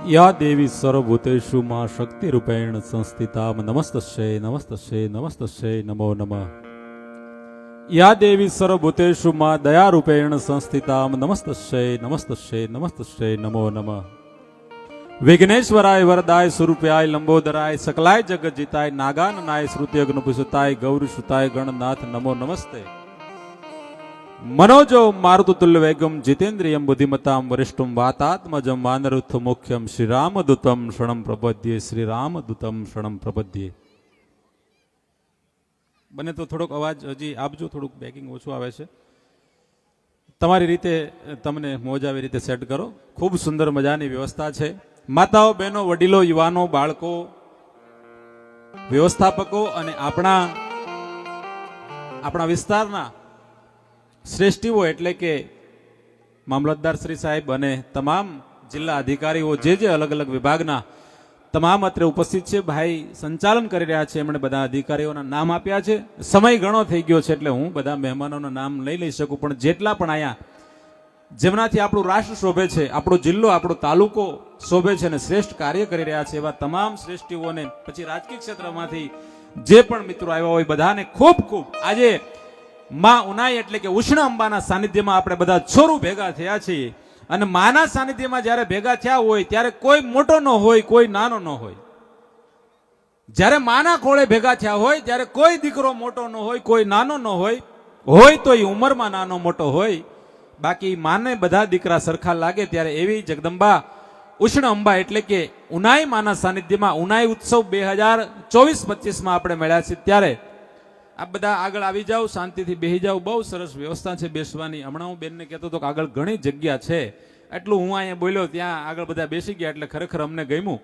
या देवी सर्वभूतेषु मां शक्तिरूपेण संस्थिता नमस्तस्यै नमस्तस्यै नमस्तस्यै नमो नमः। या देवी सर्वभूतेषु मां दयारूपेण संस्थिता नमस्तस्यै नमस्तस्यै नमस्तस्यै नमो नमः। विघ्नेश्वराय वरदाय स्वरूपाय लंबोदराय सकलाय जगत जिताय नागाननाय श्रुति अग्निपुषताय गौरी सुताय गणनाथ नमो नमस्ते। मनोजो मारुतुल्य वेगम जितेन्द्रियम बुद्धिमताम वरिष्ठम वातात्मजम वानरुत्थ मुख्यम श्री रामदूतम शरणम प्रपद्ये श्री रामदूतम शरणम प्रपद्ये। बने तो थोड़ोक अवाज हजी आपजो, थोड़ुक बेकिंग ओछું આવે છે। તમારી રીતે તમને મોજ આવે રીતે સેટ કરો। ખૂબ સુંદર મજાની વ્યવસ્થા છે। માતાઓ, બહેનો, વડીલો, યુવાનો, બાળકો, વ્યવસ્થાપકો અને આપણા વિસ્તારના શ્રેષ્ઠીઓ એટલે કે મામલતદાર શ્રી સાહેબ અને તમામ જિલ્લા અધિકારીઓ જે અલગ અલગ વિભાગના તમામ અત્રે ઉપસ્થિત છે। ભાઈ સંચાલન કરી રહ્યા છે, એમણે બધા અધિકારીઓના નામ આપ્યા છે। સમય ઘણો થઈ ગયો છે એટલે હું બધા મહેમાનોના નામ લઈ શકું, પણ જેટલા પણ અહીંયા જેમનાથી આપણું રાષ્ટ્ર શોભે છે, આપણો જિલ્લો, આપણો તાલુકો શોભે છે અને શ્રેષ્ઠ કાર્ય કરી રહ્યા છે એવા તમામ શ્રેષ્ઠીઓને, પછી રાજકીય ક્ષેત્રમાંથી જે પણ મિત્રો આવ્યા હોય બધાને ખૂબ ખૂબ આજે માં ઉનાઈ એટલે કે ઉષ્ણ અંબાના સાનિધ્યમાં આપણે બધા છોરું ભેગા થયા છીએ। અને માના સાનિધ્યમાં જ્યારે ભેગા થયા હોય ત્યારે કોઈ મોટો ન હોય, કોઈ નાનો ન હોય। જ્યારે માના ખોળે ભેગા થયા હોય ત્યારે કોઈ દીકરો મોટો ન હોય, કોઈ નાનો ન હોય તો એ ઉંમરમાં નાનો મોટો હોય, બાકી માને બધા દીકરા સરખા લાગે। ત્યારે એવી જગદંબા ઉષ્ણ અંબા એટલે કે ઉનાઈ માના સાનિધ્યમાં ઉનાઈ ઉત્સવ 2024-25માં આપણે મળ્યા છીએ। ત્યારે આપ બધા આગળ આવી જાઓ, શાંતિથી બેસી જાઓ। બહુ સરસ વ્યવસ્થા છે બેસવાની। હમણાં હું બેનને કહેતો હતો કે આગળ ઘણી જગ્યા છે, એટલું હું અહીંયા બોલ્યો ત્યાં આગળ બધા બેસી ગયા એટલે ખરેખર અમને ગમ્યું,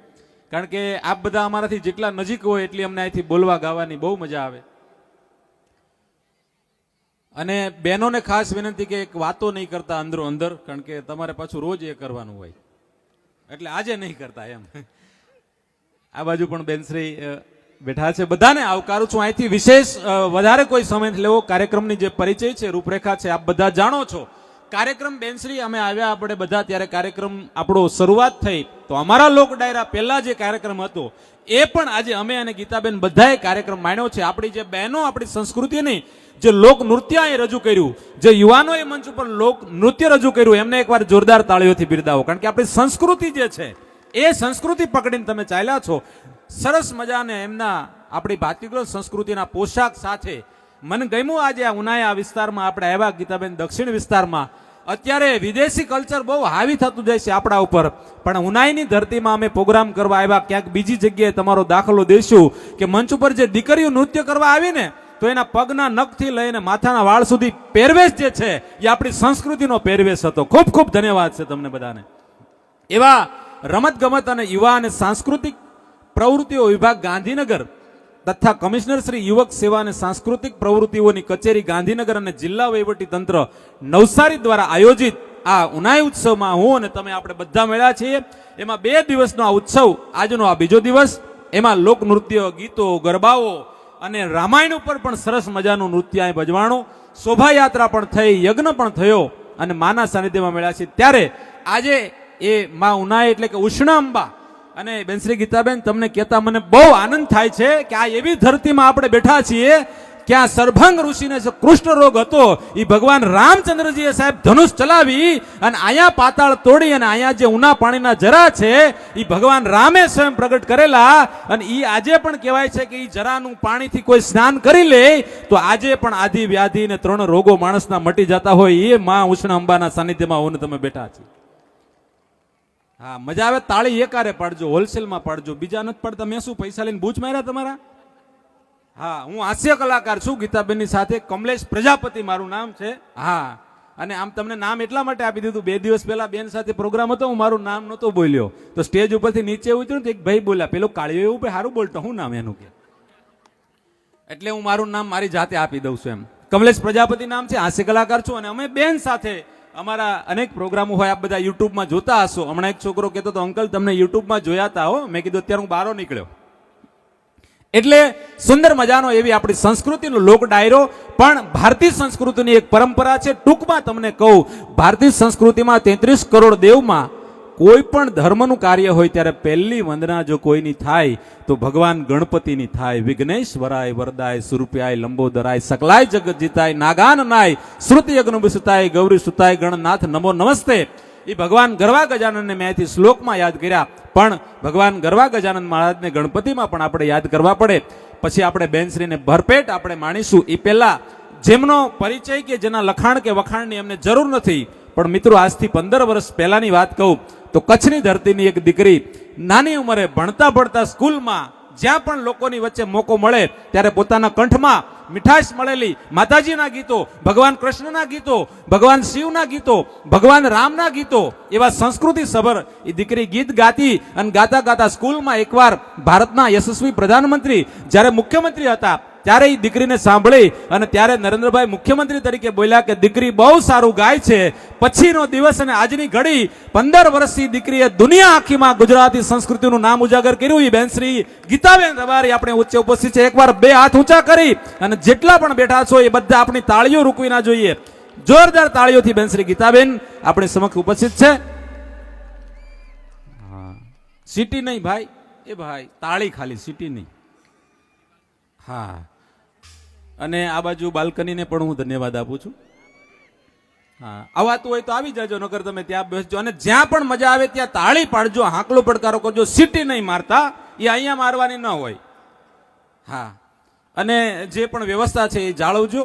કારણ કે આપ બધા અમારાથી જેટલા નજીક હોય એટલી અમને અહીંથી બોલવા ગાવાની બહુ મજા આવે। અને બહેનોને ખાસ વિનંતી કે એક વાતો નહીં કરતા અંદરો અંદર, કારણ કે તમારે પાછું રોજ એ કરવાનું હોય એટલે આજે નહીં કરતા એમ। આ બાજુ પણ બેનશ્રી બેઠા છે, બધાને આવકારું છું। અહીંથી વિશેષ વધારે કોઈ સમય લેવો, કાર્યક્રમની જે પરિચય છે, રૂપરેખા છે, આપ બધા જાણો છો। કાર્યક્રમ બેનશ્રી અમે આવ્યા આપણે બધા ત્યારે કાર્યક્રમ આપણો શરૂઆત થઈ તો અમારા લોક ડાયરા પહેલા જે કાર્યક્રમ હતો એ પણ આજે અમે અને ગીતાબેન બધાએ કાર્યક્રમ માણ્યો છે। આપણી જે બહેનો આપણી સંસ્કૃતિની જે લોક નૃત્ય અહીં રજૂ કર્યું, જે યુવાનોએ મંચ ઉપર લોક નૃત્ય રજૂ કર્યું, એમને એકવાર જોરદાર તાળીઓથી બિરદાવો, કારણ કે આપણી સંસ્કૃતિ જે છે એ સંસ્કૃતિ પકડીને તમે ચાલ્યા છો। સરસ મજાને એમના આપણી ભાતીગળ સંસ્કૃતિના પોશાક સાથે મને ગમ્યું। આજે આ ઉનાયા વિસ્તારમાં આપણે આવ્યા, ગીતાબેન દક્ષિણ વિસ્તારમાં અત્યારે વિદેશી કલ્ચર બહુ હાવી થતું જાય છે આપણા ઉપર, પણ ઉનાઈની ધરતીમાં અમે પ્રોગ્રામ કરવા આવ્યા। ક્યાંક બીજી જગ્યાએ તમારો દાખલો દઈશું કે મંચ ઉપર જે દીકરીઓ નૃત્ય કરવા આવીને તો એના પગના નખથી લઈને માથાના વાળ સુધી પહેરવેશ જે છે એ આપણી સંસ્કૃતિનો પહેરવેશ હતો। ખૂબ ખૂબ ધન્યવાદ છે તમને બધાને। એવા રમત ગમત અને યુવા અને સાંસ્કૃતિક પ્રવૃત્તિઓ વિભાગ ગાંધીનગર તથા કમિશનર શ્રી યુવક સેવા અને સાંસ્કૃતિક પ્રવૃત્તિઓની કચેરી ગાંધીનગર અને જિલ્લા વહીવટી તંત્ર નવસારી દ્વારા આયોજિત આ ઉનાઈ ઉત્સવમાં હું અને તમે આપણે બધા મળ્યા છીએ। એમાં 2 દિવસનો આ ઉત્સવ, આજનો આ બીજો દિવસ, એમાં લોકનૃત્ય, ગીતો, ગરબાઓ અને રામાયણ ઉપર પણ સરસ મજાનું નૃત્ય અહીં ભજવાણું, શોભાયાત્રા પણ થઈ, યજ્ઞ પણ થયો અને માના સાનિધ્યમાં મળ્યા છીએ। ત્યારે આજે એ માં ઉનાઈ એટલે કે ઉષ્ણ અંબા અને બેનશ્રી ગીતાબેન તમને કહેતા મને બહુ આનંદ થાય છે કે આ એવી ધરતીમાં આપણે બેઠા છીએ કે આ સરભંગ ઋષિને જે કૃષ્ણ રોગ હતો એ ભગવાન રામચંદ્રજીએ સાહેબ ધનુષ ચલાવી અને અહીંયા પાતાળ તોડી અને અહીંયા જે ઉના પાણીના જરા છે એ ભગવાન રામે સ્વયં પ્રગટ કરેલા, અને એ આજે પણ કહેવાય છે કે એ જરાનું પાણીથી કોઈ સ્નાન કરી લે તો આજે પણ આદિ વ્યાધિ ને 3 રોગો માણસના મટી જતા હોય। એ માં ઉષ્ણ અંબાના સાનિધ્યમાં હું તમે બેઠા છીએ। હા, મજા આવે। તાળી એકારે પાડજો, હોલસેલમાં પાડજો, બીજા નથી પાડતા। મેં શું પૈસા લઈને બૂચ માર્યા તમારા? હા, હું હાસ્ય કલાકાર છું ગીતાબેનની સાથે, કમલેશ પ્રજાપતિ મારું નામ છે। હા, અને આમ તમને નામ એટલા માટે આપી દીધું, 2 દિવસ પહેલા બેન સાથે પ્રોગ્રામ હતો, હું મારું નામ નહોતો બોલ્યો તો સ્ટેજ ઉપરથી નીચે ઉતર્યું તો એક ભાઈ બોલ્યા, પેલો કાળિયો એવું સારું બોલતો, હું નામ એનું કે, એટલે હું મારું નામ મારી જાતે આપી દઉં છું એમ। કમલેશ પ્રજાપતિ નામ છે, હાસ્ય કલાકાર છું અને અમે બેન સાથે અમારા અનેક પ્રોગ્રામો હોય, આપ બધા યુટ્યુબમાં જોતા હશો। હમણાં એક છોકરો કહેતો હતો, અંકલ તમને યુટ્યુબમાં જોયા હતા હો। મેં કીધું અત્યારે હું બહાર નીકળ્યો। એટલે સુંદર મજાનો એવી આપણી સંસ્કૃતિનો લોક ડાયરો પણ ભારતીય સંસ્કૃતિની એક પરંપરા છે। ટૂંકમાં તમને કહું, ભારતીય સંસ્કૃતિમાં 33 કરોડ દેવમાં કોઈ પણ ધર્મનું કાર્ય હોય ત્યારે પહેલી વંદના જો કોઈની થાય તો ભગવાન ગણપતિની થાય. વિઘ્નેશ્વરાય વરદાય સુરપ્યાય લંબોદરાય સકલાય જગત જીતાય નાગાન નાય શ્રુતિ યજ્ઞ સુતાય ગૌરી સુતાય ગણનાથ નમો નમસ્તે. એ ભગવાન ગરવા ગજાનનને મેં અહીંથી શ્લોકમાં યાદ કર્યા, પણ ભગવાન ગરવા ગજાનન મહારાજને ગણપતિમાં પણ આપણે યાદ કરવા પડે. પછી આપણે બેનશ્રીને ભરપેટ આપણે માણીશું. એ પહેલા જેમનો પરિચય કે જેના લખાણ કે વખાણની એમને જરૂર નથી, પણ મિત્રો આજથી 15 વર્ષ પહેલાની વાત કહું તો કચ્છની ધરતીની એક દીકરી નાની ઉંમરે ભણતા સ્કૂલમાં જ્યાં પણ લોકોની વચ્ચે મોકો મળે ત્યારે પોતાના કંઠમાં મીઠાશ મળેલી માતાજીના ગીતો, ભગવાન કૃષ્ણના ગીતો, ભગવાન શિવના ગીતો, ભગવાન રામના ગીતો, એવા સંસ્કૃતિ સભર એ દીકરી ગીત ગાતી અને ગાતા ગાતા સ્કૂલમાં એકવાર ભારતના યશસ્વી પ્રધાનમંત્રી જ્યારે મુખ્યમંત્રી હતા ત્યારે એ દીકરીને સાંભળી અને ત્યારે નરેન્દ્રભાઈ મુખ્યમંત્રી તરીકે બોલ્યા કે દીકરી બહુ સારું ગાય છે. પછીનો દિવસ અને આજની ઘડી 15 વર્ષની દીકરીએ દુનિયા આખીમાં ગુજરાતી સંસ્કૃતિનું નામ ઉજાગર કર્યું. એ બેનશ્રી ગીતાબેન રબારી આપણે ઉચ્ચે ઉપસ્થિત છે. એકવાર 2 હાથ ઊંચા કરી અને જેટલા પણ બેઠા છો એ બધા આપણી તાળીઓ રૂકવી ના જોઈએ. જોરદાર તાળીઓથી બેનશ્રી ગીતાબેન આપણી સમક્ષ ઉપસ્થિત છે. સીટી નહીં ભાઈ, એ ભાઈ તાળી ખાલી, સીટી નહીં. હા, અને આ બાજુ બાલ્કનીને પણ હું ધન્યવાદ આપું છું. હા, આવાતું હોય તો આવી જાજો, નકર તમે ત્યાં બેસજો અને જ્યાં પણ મજા આવે ત્યાં તાળી પાડજો, હાંકલો પડકારો કરજો. સીટી નહીં મારતા, એ અહીંયા મારવાની ન હોય. હા, અને જે પણ વ્યવસ્થા છે એ જાળવજો,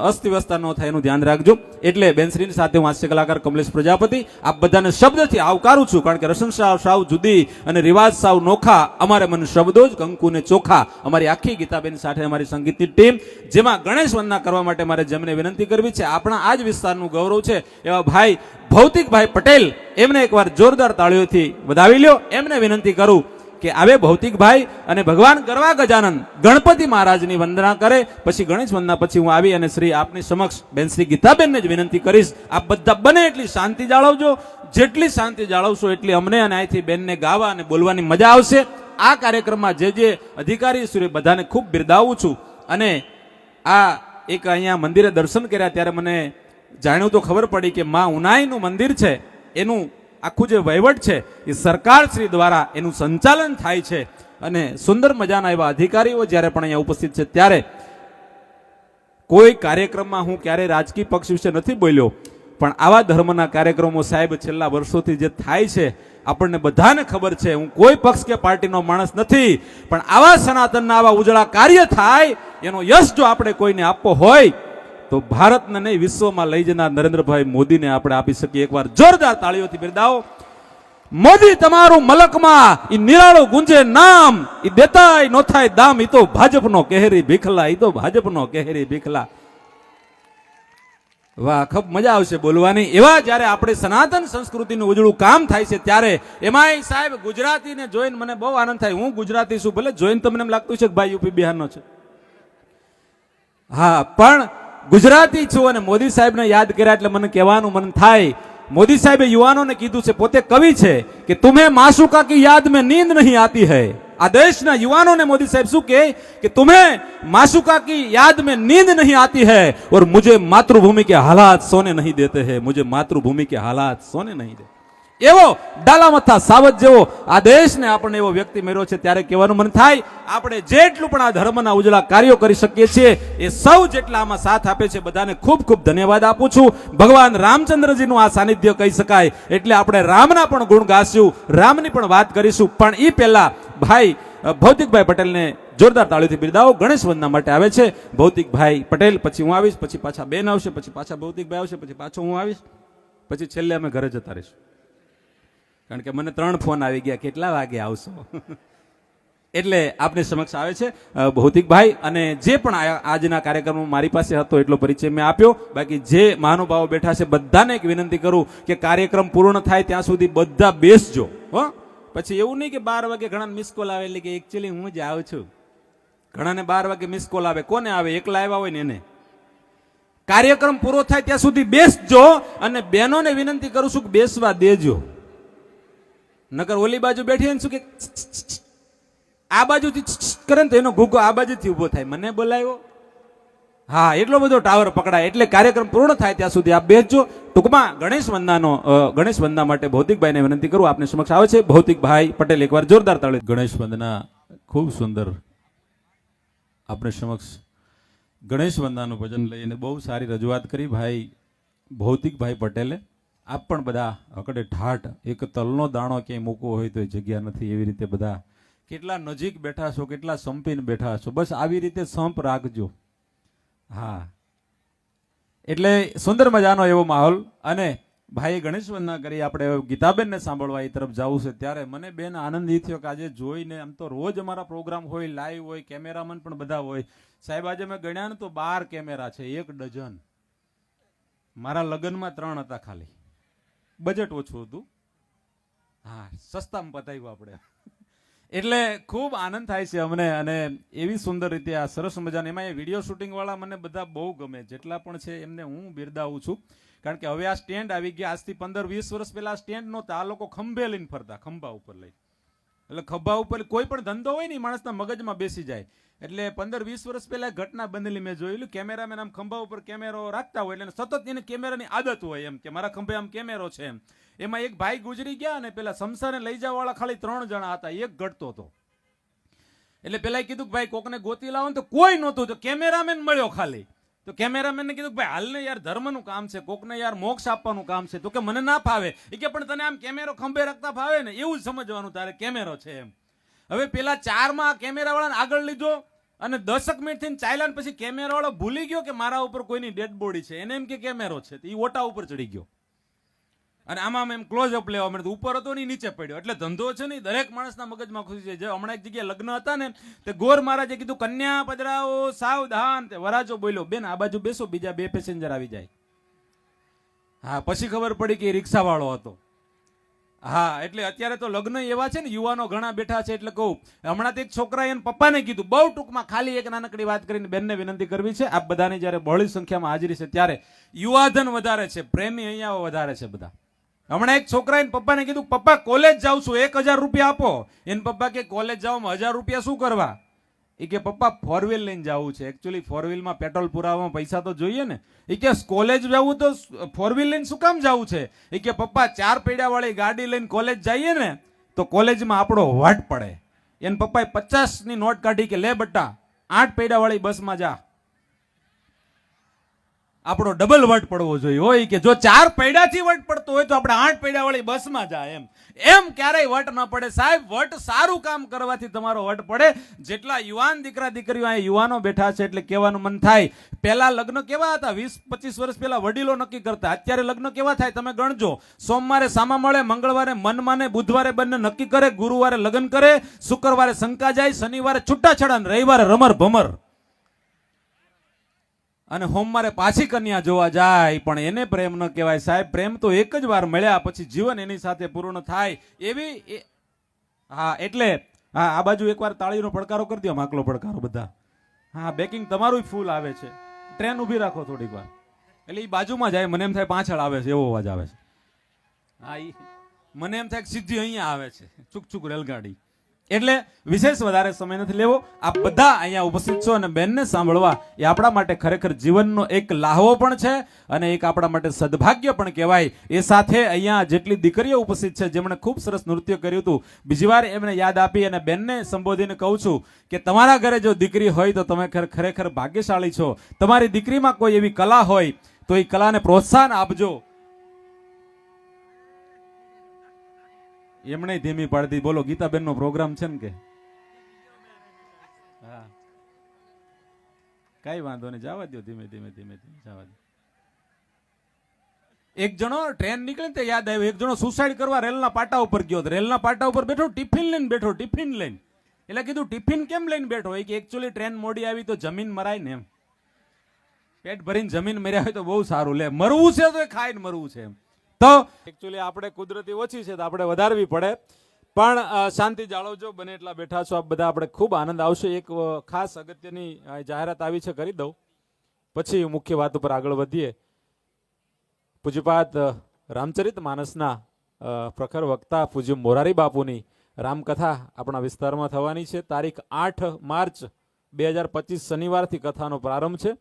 અસ્તવ્યવસ્થા ન થાય એનું ધ્યાન રાખજો. એટલે બેનશ્રીની સાથે હું હાસ્ય કલાકાર કમલેશ પ્રજાપતિ આપ બધાને શબ્દથી આવકારું છું, કારણ કે રસમ સાવ જુદી અને રિવાજ સાવ નોખા, અમારે મન શબ્દો જ કંકુ ને ચોખા. અમારી આખી ગીતાબેન સાથે અમારી સંગીતની ટીમ, જેમાં ગણેશ વંદના કરવા માટે મારે જેમને વિનંતી કરવી છે, આપણા આ જ વિસ્તારનું ગૌરવ છે એવા ભાઈ ભૌતિકભાઈ પટેલ, એમને એકવાર જોરદાર તાળીઓથી વધાવી લ્યો. એમને વિનંતી કરું કે આવે ભૌતિકભાઈ અને ભગવાન ગરવા ગજાનન ગણપતિ મહારાજની વંદના કરે. પછી ગણેશ વંદના પછી હું આવી અને શ્રી આપની સમક્ષ બેન શ્રી ગીતાબેનને જ વિનંતી કરીશ, આપ બધા બને એટલી શાંતિ જાળવજો. જેટલી શાંતિ જાળવશો એટલી અમને અને અહીંથી બેનને ગાવા અને બોલવાની મજા આવશે. આ કાર્યક્રમમાં જે અધિકારી શ્રી બધાને ખૂબ બિરદાવું છું. અને આ એક અહીંયા મંદિરે દર્શન કર્યા ત્યારે મને જાણ્યું તો ખબર પડી કે માં ઉનાઈનું મંદિર છે, એનું આખું જે વહીવટ છે એ સરકાર શ્રી દ્વારા એનું સંચાલન થાય છે. અને સુંદર મજાના એવા અધિકારીઓ જ્યારે પણ અહીંયા ઉપસ્થિત છે, ત્યારે કોઈ કાર્યક્રમમાં હું ક્યારેય રાજકીય પક્ષ વિશે નથી બોલ્યો, પણ આવા ધર્મના કાર્યક્રમો સાહેબ છેલ્લા વર્ષોથી જે થાય છે આપણને બધાને ખબર છે. હું કોઈ પક્ષ કે પાર્ટીનો માણસ નથી, પણ આવા સનાતનના આવા ઉજળા કાર્ય થાય એનો યશ જો આપણે કોઈને આપવો હોય તો ભારતને નહીં વિશ્વમાં લઈ જનાર નરેન્દ્રભાઈ મોદીને આપણે આપી શકીએ. એકવાર જોરદાર તાળીઓથી બિરદાવો. મોદી તમારું મલકમાં ઈ નિરાળો ગુંજે નામ, ઈ દેતાય નો થાય દામ, ઈ તો ભાજપનો કહેરી ભીખલા, ઈ તો ભાજપનો કહેરી ભીખલા. વાહ, ખૂબ મજા આવશે બોલવાની. એવા જ્યારે આપણે સનાતન સંસ્કૃતિનું ઉજળું કામ થાય છે ત્યારે એમાંય સાહેબ ગુજરાતીને જોઈને મને બહુ આનંદ થાય. હું ગુજરાતી છું, ભલે જોઈને તમને એમ લાગતું છે કે ભાઈ યુપી બિહારનો છે, હા, પણ ગુજરાતી છું અને મોદી સાહેબને યાદ કર્યા એટલે મને કહેવાનું મન થાય. મોદી સાહેબે યુવાનોને કીધું છે, પોતે કવિ છે, કે तुम्हें माशूका की याद में नींद नहीं आती है. આ દેશના યુવાનોને મોદી સાહેબ શું કહે કે तुम्हें माशूका की याद में नींद नहीं आती है और मुझे मातृभूमि के हालात सोने नहीं देते हैं, मुझे मातृभूमि के हालात सोने नहीं देते. એવો ડાલામથા સાવજ જેવો આ દેશને આપણને એવો વ્યક્તિ મળ્યો છે ત્યારે કહેવાનું મન થાય આપણે જેટલું પણ આ ધર્મના ઉજળા કાર્યો કરી શકીએ છીએ એ સૌ જેટલા આમાં સાથ આપે છે બધાને ખૂબ ખૂબ ધન્યવાદ આપું છું. ભગવાન રામચંદ્રજીનું આ સાનિધ્ય કહી શકાય એટલે આપણે રામના પણ ગુણ ગાશું, રામની પણ વાત કરીશું. પણ એ પહેલા ભાઈ ભૌતિકભાઈ પટેલને જોરદાર તાળીથી બિરદાવો. ગણેશ વંદના માટે આવે છે ભૌતિકભાઈ પટેલ, પછી હું આવીશ, પછી પાછા બેન આવશે, પછી પાછા ભૌતિકભાઈ આવશે, પછી પાછો હું આવીશ, પછી છેલ્લે અમે ઘરે જતા રહીશું. કારણ કે મને 3 ફોન આવી ગયા કેટલા વાગે આવશો એટલે આપની સમક્ષ આવે છે ભૌતિકભાઈ. અને જે પણ આજના કાર્યક્રમમાં મારી પાસે હતો એટલો પરિચય મેં આપ્યો. બાકી જે મહાનુભાવો બેઠા છે બધાને એક વિનંતી કરું કે કાર્યક્રમ પૂર્ણ થાય ત્યાં સુધી બધા બેસજો. હો, પછી એવું નહીં કે 12 વાગે ઘણા મિસ કોલ આવે એટલે કે એકચ્યુઅલી હું જ આવું છું. ઘણાને 12 વાગે મિસ કોલ આવે, કોને આવે? એકલા આવ્યા હોય ને એને. કાર્યક્રમ પૂરો થાય ત્યાં સુધી બેસજો અને બહેનોને વિનંતી કરું છું કે બેસવા દેજો. નકર ઓલી બાજુ બેઠી ને શું કે આ બાજુથી કરે ને તો એનો ઘૂઘો આ બાજુથી ઉભો થાય, મને બોલાવ્યો હા, એટલો બધો ટાવર પકડાય એટલે કાર્યક્રમ પૂર્ણ થાય ત્યાં સુધી આપ બેસજો. ટૂંકમાં ગણેશ વંદના માટે ભૌતિકભાઈને વિનંતી કરું, આપની સમક્ષ આવે છે ભૌતિકભાઈ પટેલ. એકવાર જોરદાર તાળી. ગણેશ વંદના ખૂબ સુંદર આપની સમક્ષ ગણેશ વંદનાનું ભજન લઈને બહુ સારી રજૂઆત કરી ભાઈ ભૌતિકભાઈ પટેલે. આપ પણ બધા અકડે ઠાઠ, એક તલનો દાણો ક્યાંય મૂકવો હોય તો એ જગ્યા નથી, એવી રીતે બધા કેટલા નજીક બેઠા છો, કેટલા સંપીને બેઠા છો, બસ આવી રીતે સંપ રાખજો. હા, એટલે સુંદર મજાનો એવો માહોલ. અને ભાઈ ગણેશ વંદના કરી આપણે ગીતાબેનને સાંભળવા એ તરફ જવું છે, ત્યારે મને બેન આનંદ એ થયો કે આજે જોઈને, આમ તો રોજ અમારા પ્રોગ્રામ હોય, લાઈવ હોય, કેમેરામેન પણ બધા હોય. સાહેબ આજે મેં ગણ્યા ને તો 12 કેમેરા છે, 1 ડઝન. મારા લગ્નમાં 3 હતા ખાલી, બજેટ ઓછું હતું. હા, સસ્તામાં પતાવ્યું આપણે. એટલે ખૂબ આનંદ થાય છે અમને. અને એવી સુંદર રીતે આ સરસ મજાને, એમાં એ વિડીયો શૂટિંગ વાળા મને બધા બહુ ગમે, જેટલા પણ છે એમને હું બિરદાવું છું. કારણ કે હવે આ સ્ટેન્ડ આવી ગયા. આજથી 15-20 વર્ષ પહેલા સ્ટેન્ડ નહોતા, આ લોકો ખંભે લઈને ફરતા, ખંભા ઉપર લઈ. એટલે ખંભા ઉપર કોઈ પણ ધંધો હોય ને માણસના મગજમાં બેસી જાય. એટલે 15-20 વર્ષ પહેલા ઘટના બનેલી મેં જોયેલું. કેમેરામેન આમ ખંભા ઉપર કેમેરો રાખતા હોય એટલે સતત એને કેમેરાની આદત હોય એમ કે મારા ખંભે આમ કેમેરો છે એમ. એમાં એક ભાઈ ગુજરી ગયા અને પેલા સમસાને લઈ જવા વાળા ખાલી 3 જણા હતા, એક ઘટતો હતો. એટલે પેલા કીધું કે ભાઈ કોકને ગોતી લાવો ને, તો કોઈ નહોતું, તો કેમેરામેન મળ્યો ખાલી. તો કેમેરામેનને કીધું કે ભાઈ હાલને યાર ધર્મનું કામ છે, કોકને યાર મોક્ષ આપવાનું કામ છે. તો કે મને ના ફાવે. એ કે પણ તને આમ કેમેરો ખંભે રાખતા ફાવે ને, એવું જ સમજવાનું તારે કેમેરો છે એમ. હવે પેલા 4માં કેમેરા વાળાને આગળ લીધો અને 10 મિનિટ થઈને ચાલ્યા, પછી કેમેરા વાળો ભૂલી ગયો કે મારા ઉપર કોઈની ડેડ બોડી છે, એને એમ કે કેમેરો છે, તો એ ઓટા ઉપર ચડી ગયો અને આમાં એમ ક્લોઝઅપ લેવા મળ્યું. ઉપર હતો ને નીચે પડ્યો. એટલે ધંધો છે ને દરેક માણસના મગજમાં ખુશી છે. હમણાં એક જગ્યાએ લગ્ન હતા ને, તે ગોર મહારાજે કીધું કન્યા પધરાવો સાવધાન. તે વરાજો બોલ્યો બેન આ બાજુ બેસો, બીજા 2 પેસેન્જર આવી જાય. હા, પછી ખબર પડી કે રિક્ષા વાળો હતો. હા, એટલે અત્યારે તો લગ્ન એવા છે ને, યુવાનો ઘણા બેઠા છે. એટલે કહું, હમણાં તો એક છોકરાએ એને પપ્પાને કીધું, બહુ ટૂંકમાં ખાલી એક નાનકડી વાત કરીને બેનને વિનંતી કરવી છે. આપ બધાની જ્યારે બહોળી સંખ્યામાં હાજરી છે ત્યારે યુવાધન વધારે છે, પ્રેમી અહીંયા વધારે છે બધા. હમણાં એક છોકરાએ પપ્પાને કીધું પપ્પા કોલેજ જાઉં છું, 1000 રૂપિયા આપો. એને પપ્પા કે કોલેજ જવામાં 1000 રૂપિયા શું કરવા? એ કે પપ્પા 4 વ્હીલ લઈને જવું છે. એકચ્યુઅલી 4 વ્હીલમાં પેટ્રોલ પુરાવામાં પૈસા તો જોઈએ ને. એ કે કોલેજ જવું તો 4 વ્હીલ લઈને શું કામ જવું છે? એ કે પપ્પા 4 પૈડા વાળી ગાડી લઈને કોલેજ જઈએ ને તો કોલેજમાં આપણો વટ પડે. એને પપ્પાએ 50ની નોટ કાઢી કે લે બટ્ટા 8 પૈડા વાળી બસમાં જા, આપણો ડબલ વટ પડવો જોઈએ. હોય કે જો 4 પૈડાથી વટ પડતો હોય તો આપણે 8 પૈડા વાળી બસમાં જાય. એમ ક્યારેય વટ ન પડે સાહેબ. વટ સારું કામ કરવાથી તમારો વટ પડે. જેટલા યુવાન દીકરા દીકરીઓ અહીંયા યુવાનો બેઠા છે એટલે કહેવાનું મન થાય, પહેલા લગ્ન કેવા હતા? 20-25 વર્ષ પહેલા વડીલો નક્કી કરતા. અત્યારે લગ્ન કેવા થાય તમે ગણજો. સોમવારે સામા મળે, મંગળવારે મન માને, બુધવારે બંને નક્કી કરે, ગુરુવારે લગ્ન કરે, શુક્રવારે શંકા જાય, શનિવારે છૂટાછેડા, રવિવારે રમર ભમર, અને સોમવારે પાછી કન્યા જોવા જાય. પણ એને પ્રેમ ન કહેવાય સાહેબ. પ્રેમ તો એક જ વાર મળ્યા પછી જીવન એની સાથે પૂર્ણ થાય એવી. હા, એટલે હા, આ બાજુ એકવાર તાળીનો પડકારો કરી દો, માકલો પડકારો બધા. હા, બેકિંગ તમારું ફૂલ આવે છે. ટ્રેન ઊભી રાખો થોડીક વાર, એટલે એ બાજુમાં જાય. મને એમ થાય પાછળ આવે છે, એવો અવાજ આવે છે. હા, મને એમ થાય કે સીધી અહીંયા આવે છે, ચૂક ચૂક રેલગાડી. એટલે વિશેષ વધારે સમય નથી લેવો. આપ બધા અહીંયા ઉપસ્થિત છો અને બેનને સાંભળવા એ આપણા માટે ખરેખર જીવનનો એક લાહવો પણ છે અને એક આપણા માટે સદભાગ્ય પણ કહેવાય. એ સાથે અહીંયા જેટલી દીકરીઓ ઉપસ્થિત છે જેમણે ખૂબ સરસ નૃત્ય કર્યું હતું, બીજી વાર એમને યાદ આપી અને બેનને સંબોધીને કહું છું કે તમારા ઘરે જો દીકરી હોય તો તમે ખરેખર ભાગ્યશાળી છો. તમારી દીકરીમાં કોઈ એવી કલા હોય તો એ કલાને પ્રોત્સાહન આપજો. એમણે ધીમી પાડતી. બોલો, ગીતાબેન નો પ્રોગ્રામ છે ને કે? હા, કઈ વાંધો નહીં, જવા દો, ધીમે ધીમે ધીમે ધીમે જવા દો. એક જણો ટ્રેન નીકળી તે યાદ આવ્યું, એક જણો સુસાઇડ કરવા રેલના પાટા ઉપર ગયો. રેલના પાટા ઉપર બેઠો, ટિફિન લઈને બેઠો, ટિફિન લઈને. એટલે કીધું ટિફિન કેમ લઈને બેઠો? કે એકચ્યુઅલી ટ્રેન મોડી આવી તો જમીન મરાય ને એમ. પેટ ભરીને જમીન મર્યા હોય તો બહુ સારું. લે, મરવું છે તો એ ખાઈને મરવું છે એમ. તો એકચ્યુઅલી આપણે કુદરતી ઓછી છે તો આપણે વધારવી પડે, પણ શાંતિ જાળવજો. બને એટલા બેઠા છો આપ બધા, આપણે ખૂબ આનંદ આવશે. એક ખાસ અગત્યની જાહેરાત આવી છે, કરી દઉં પછી મુખ્ય વાત ઉપર આગળ વધીએ. પૂજ્યપાદ રામચરિત માનસના પ્રખર વક્તા પૂજ્ય મોરારી બાપુની રામકથા આપણા વિસ્તારમાં થવાની છે. તારીખ 8 માર્ચ 2025 શનિવારથી કથાનો પ્રારંભ છે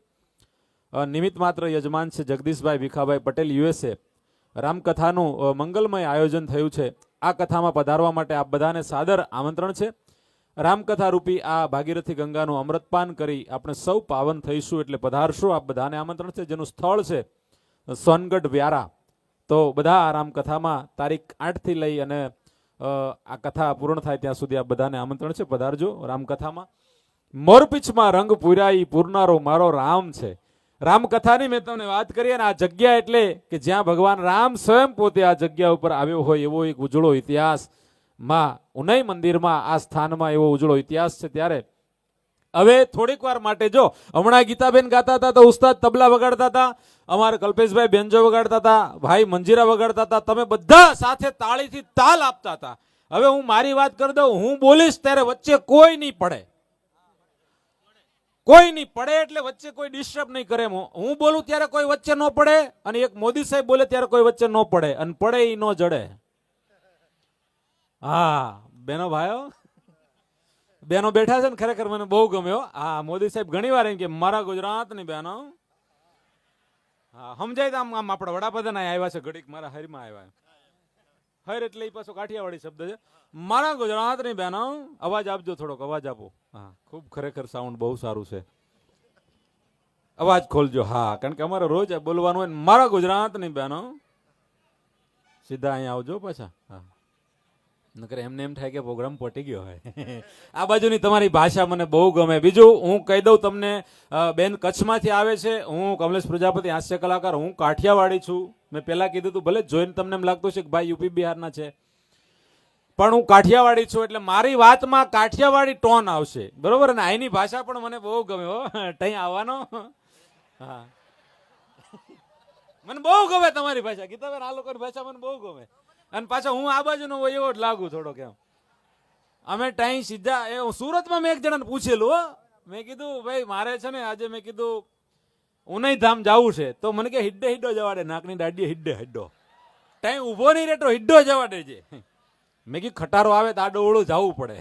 નિમિત્ત માત્ર યજમાન છે જગદીશભાઈ ભીખાભાઈ પટેલ USA. રામકથાનું મંગલમય આયોજન થયું છે. આ કથામાં પધારવા માટે આપ બધાને સાદર આમંત્રણ છે. રામકથા રૂપી આ ભાગીરથી ગંગાનું અમૃતપાન કરી આપણે સૌ પાવન થઈશું એટલે પધારશું. આપ બધાને આમંત્રણ છે. જેનું સ્થળ છે સોનગઢ વ્યારા. તો બધા આ રામકથામાં તારીખ 8 થી લઈ અને આ કથા પૂર્ણ થાય ત્યાં સુધી આપ બધાને આમંત્રણ છે. પધારજો રામકથામાં. મોરપીછમાં રંગ પૂરાઈ પૂરનારો મારો રામ છે. રામકથાની મેં તમને વાત કરી અને આ જગ્યા એટલે કે જ્યાં ભગવાન રામ સ્વયં પોતે આ જગ્યા ઉપર આવ્યો હોય એવો એક ઉજળો ઇતિહાસ માં ઉનાઈ મંદિરમાં આ સ્થાનમાં એવો ઉજળો ઇતિહાસ છે. ત્યારે હવે થોડીક વાર માટે જો હમણાં ગીતાબેન ગાતા હતા તો ઉસ્તાદ તબલા વગાડતા હતા, અમારે કલ્પેશભાઈ બેન્જો વગાડતા હતા, ભાઈ મંજીરા વગાડતા હતા, તમે બધા સાથે તાળીથી તાલ આપતા હતા. હવે હું મારી વાત કરી દઉં, હું બોલીશ ત્યારે વચ્ચે કોઈ નહીં પડે, કોઈ નહીં પડે એટલે વચ્ચે કોઈ ડિસ્ટર્બ નહીં કરે. હું બોલું ત્યારે કોઈ વચ્ચે ન પડે અને એક મોદી સાહેબ બોલે ત્યારે કોઈ વચ્ચે ન પડે અને પડે એ ન જડે. હા બેનો ભાઈઓ બેનો બેઠા છે ને, ખરેખર મને બહુ ગમ્યો. હા મોદી સાહેબ ઘણી વાર એમ કે મારા ગુજરાતની બહેનો, હા સમજાય તો આમ આપણા વડાપ્રધાન આવ્યા છે ઘડીક મારા હરીમાં આવ્યા. હર એટલે એ પાછો કાઠિયાવાડી શબ્દ છે. મારા ગુજરાતની બહેનો, અવાજ આપજો, થોડોક અવાજ આપો. હા ખૂબ ખરેખર સાઉન્ડ બહુ સારું છે. અવાજ ખોલજો. હા કારણ કે અમારે રોજ બોલવાનું હોય. મારા ગુજરાતની બહેનો સીધા અહીંયા આવજો પાછા. હા નકર એમને એમ થાય કે પ્રોગ્રામ પટી ગયો હોય. આ બાજુની તમારી ભાષા મને બહુ ગમે. બીજું હું કહી દઉં તમને, બેન કચ્છમાંથી આવે છે. હું કમલેશ પ્રજાપતિ હાસ્ય કલાકાર, હું કાઠિયાવાડી છું. મેં પહેલા કીધું હતું, ભલે જોઈને તમને એમ લાગતું છે કે ભાઈ યુપી બિહારના છે, પણ હું કાઠિયાવાડી છું એટલે મારી વાતમાં કાઠિયાવાડી ટોન આવશે, બરોબર. અને અહીંની ભાષા પણ મને બહુ ગમે હો. ત્યાં આવવાનો હા મને બહુ ગમે તમારી ભાષા. ગીતાબેન આ લોકોની ભાષા મને બહુ ગમે. અને પાછા હું આ બાજુનો હોય એવો જ લાગુ થોડો. કેમ અમે ટાઈમ સીધા સુરતમાં મેં એક જણાને પૂછેલું હો. મેં કીધું ભાઈ મારે છે ને આજે મેં કીધું ઉનાઈ ધામ જવું છે, તો મને કે હિડ્ડે હિડ્ડો જવા દે, નાકની દાડીએ હિડ્ડે હિડ્ડો, ટાઈમ ઉભો નહીં રહેતો, હિડ્ડો જવા દેજે. મેં કીધું ખટારો આવે તો આડો ઓળું જવું પડે.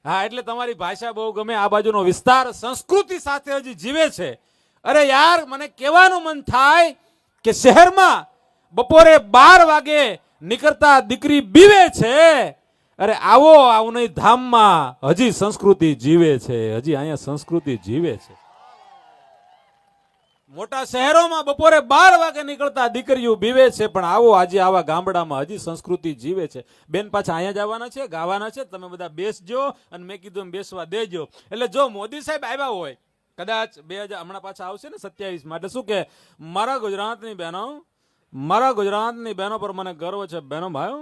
હા એટલે તમારી ભાષા બહુ ગમે. આ બાજુનો વિસ્તાર સંસ્કૃતિ સાથે હજી જીવે છે. અરે યાર મને કહેવાનું મન થાય કે શહેરમાં બપોરે 12 વાગે નીકળતા દીકરી બીવે છે. અરે આવો આવું નહીં, ધામમાં હજી સંસ્કૃતિ જીવે છે, હજી અહીંયા સંસ્કૃતિ જીવે છે. મોટા શહેરોમાં બપોરે 12 વાગે નીકળતા દીકરીઓ બીવે છે, પણ આવો આજે આવા ગામડામાં હજી સંસ્કૃતિ જીવે છે. બેન પાછા અહીંયા જવાના છે, ગાવાના છે, તમે બધા બેસજો અને મેં કીધું એમ બેસવા દેજો. એટલે જો મોદી સાહેબ આવ્યા હોય, કદાચ 2000 હમણાં પાછા આવશે ને 27 માટે, શું કે મારા ગુજરાતની બહેનો, મારા ગુજરાતની બહેનો પર મને ગર્વ છે. બહેનો ભાઈઓ,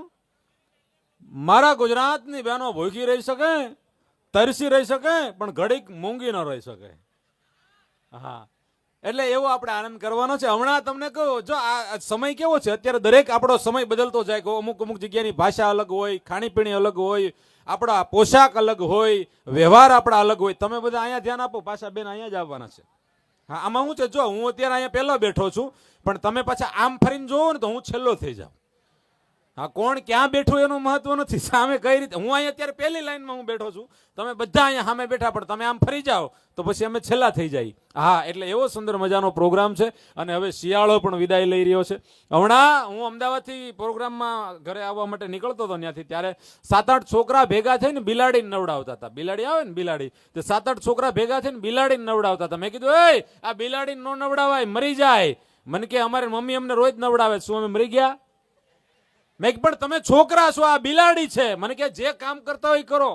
મારા ગુજરાતની બહેનો ભૂખી રહી શકે, તરસી રહી શકે, પણ ઘડીક મૂંગી ન રહી શકે. હા એટલે એવો આપણે આનંદ કરવાનો છે. હમણાં તમને કહું, જો આ સમય કેવો છે અત્યારે, દરેક આપણો સમય બદલતો જાય. અમુક અમુક જગ્યાની ભાષા અલગ હોય, ખાણીપીણી અલગ હોય, આપણા પોશાક અલગ હોય, વ્યવહાર આપણા અલગ હોય. તમે બધા અહીંયા ધ્યાન આપો, પાછા બેન અહીંયા જ આવવાના છે. હા આમાં શું છે, જો હું અત્યારે અહીંયા પહેલો બેઠો છું, પણ તમે પાછા આમ ફરીને જોવો ને તો હું છેલ્લો થઈ જાઉં. હા કોણ ક્યાં બેઠું એનું મહત્વ નથી, સામે કઈ રીતે. હું અહીંયા અત્યારે પહેલી લાઈનમાં હું બેઠો છું, તમે બધા અહીંયા સામે બેઠા, પણ તમે આમ ફરી જાઓ તો પછી અમે છેલ્લા થઈ જાય. હા એટલે એવો સુંદર મજાનો પ્રોગ્રામ છે. અને હવે શિયાળો પણ વિદાય લઈ રહ્યો છે. હમણાં હું અમદાવાદથી પ્રોગ્રામમાં ઘરે આવવા માટે નીકળતો હતો, ત્યાંથી ત્યારે 7-8 છોકરા ભેગા થઈને બિલાડીને નવડાવતા હતા. બિલાડી આવે ને બિલાડી, તે 7-8 છોકરા ભેગા થઈને બિલાડીને નવડાવતા હતા. મેં કીધું એ આ બિલાડીને ન નવડાવાય, મરી જાય. મને કે અમારી મમ્મી અમને રોજ નવડાવે. શું અમે મરી ગયા? મેં પણ તમે છોકરા છો, આ બિલાડી છે. મને કે જે કામ કરતા હોય કરો,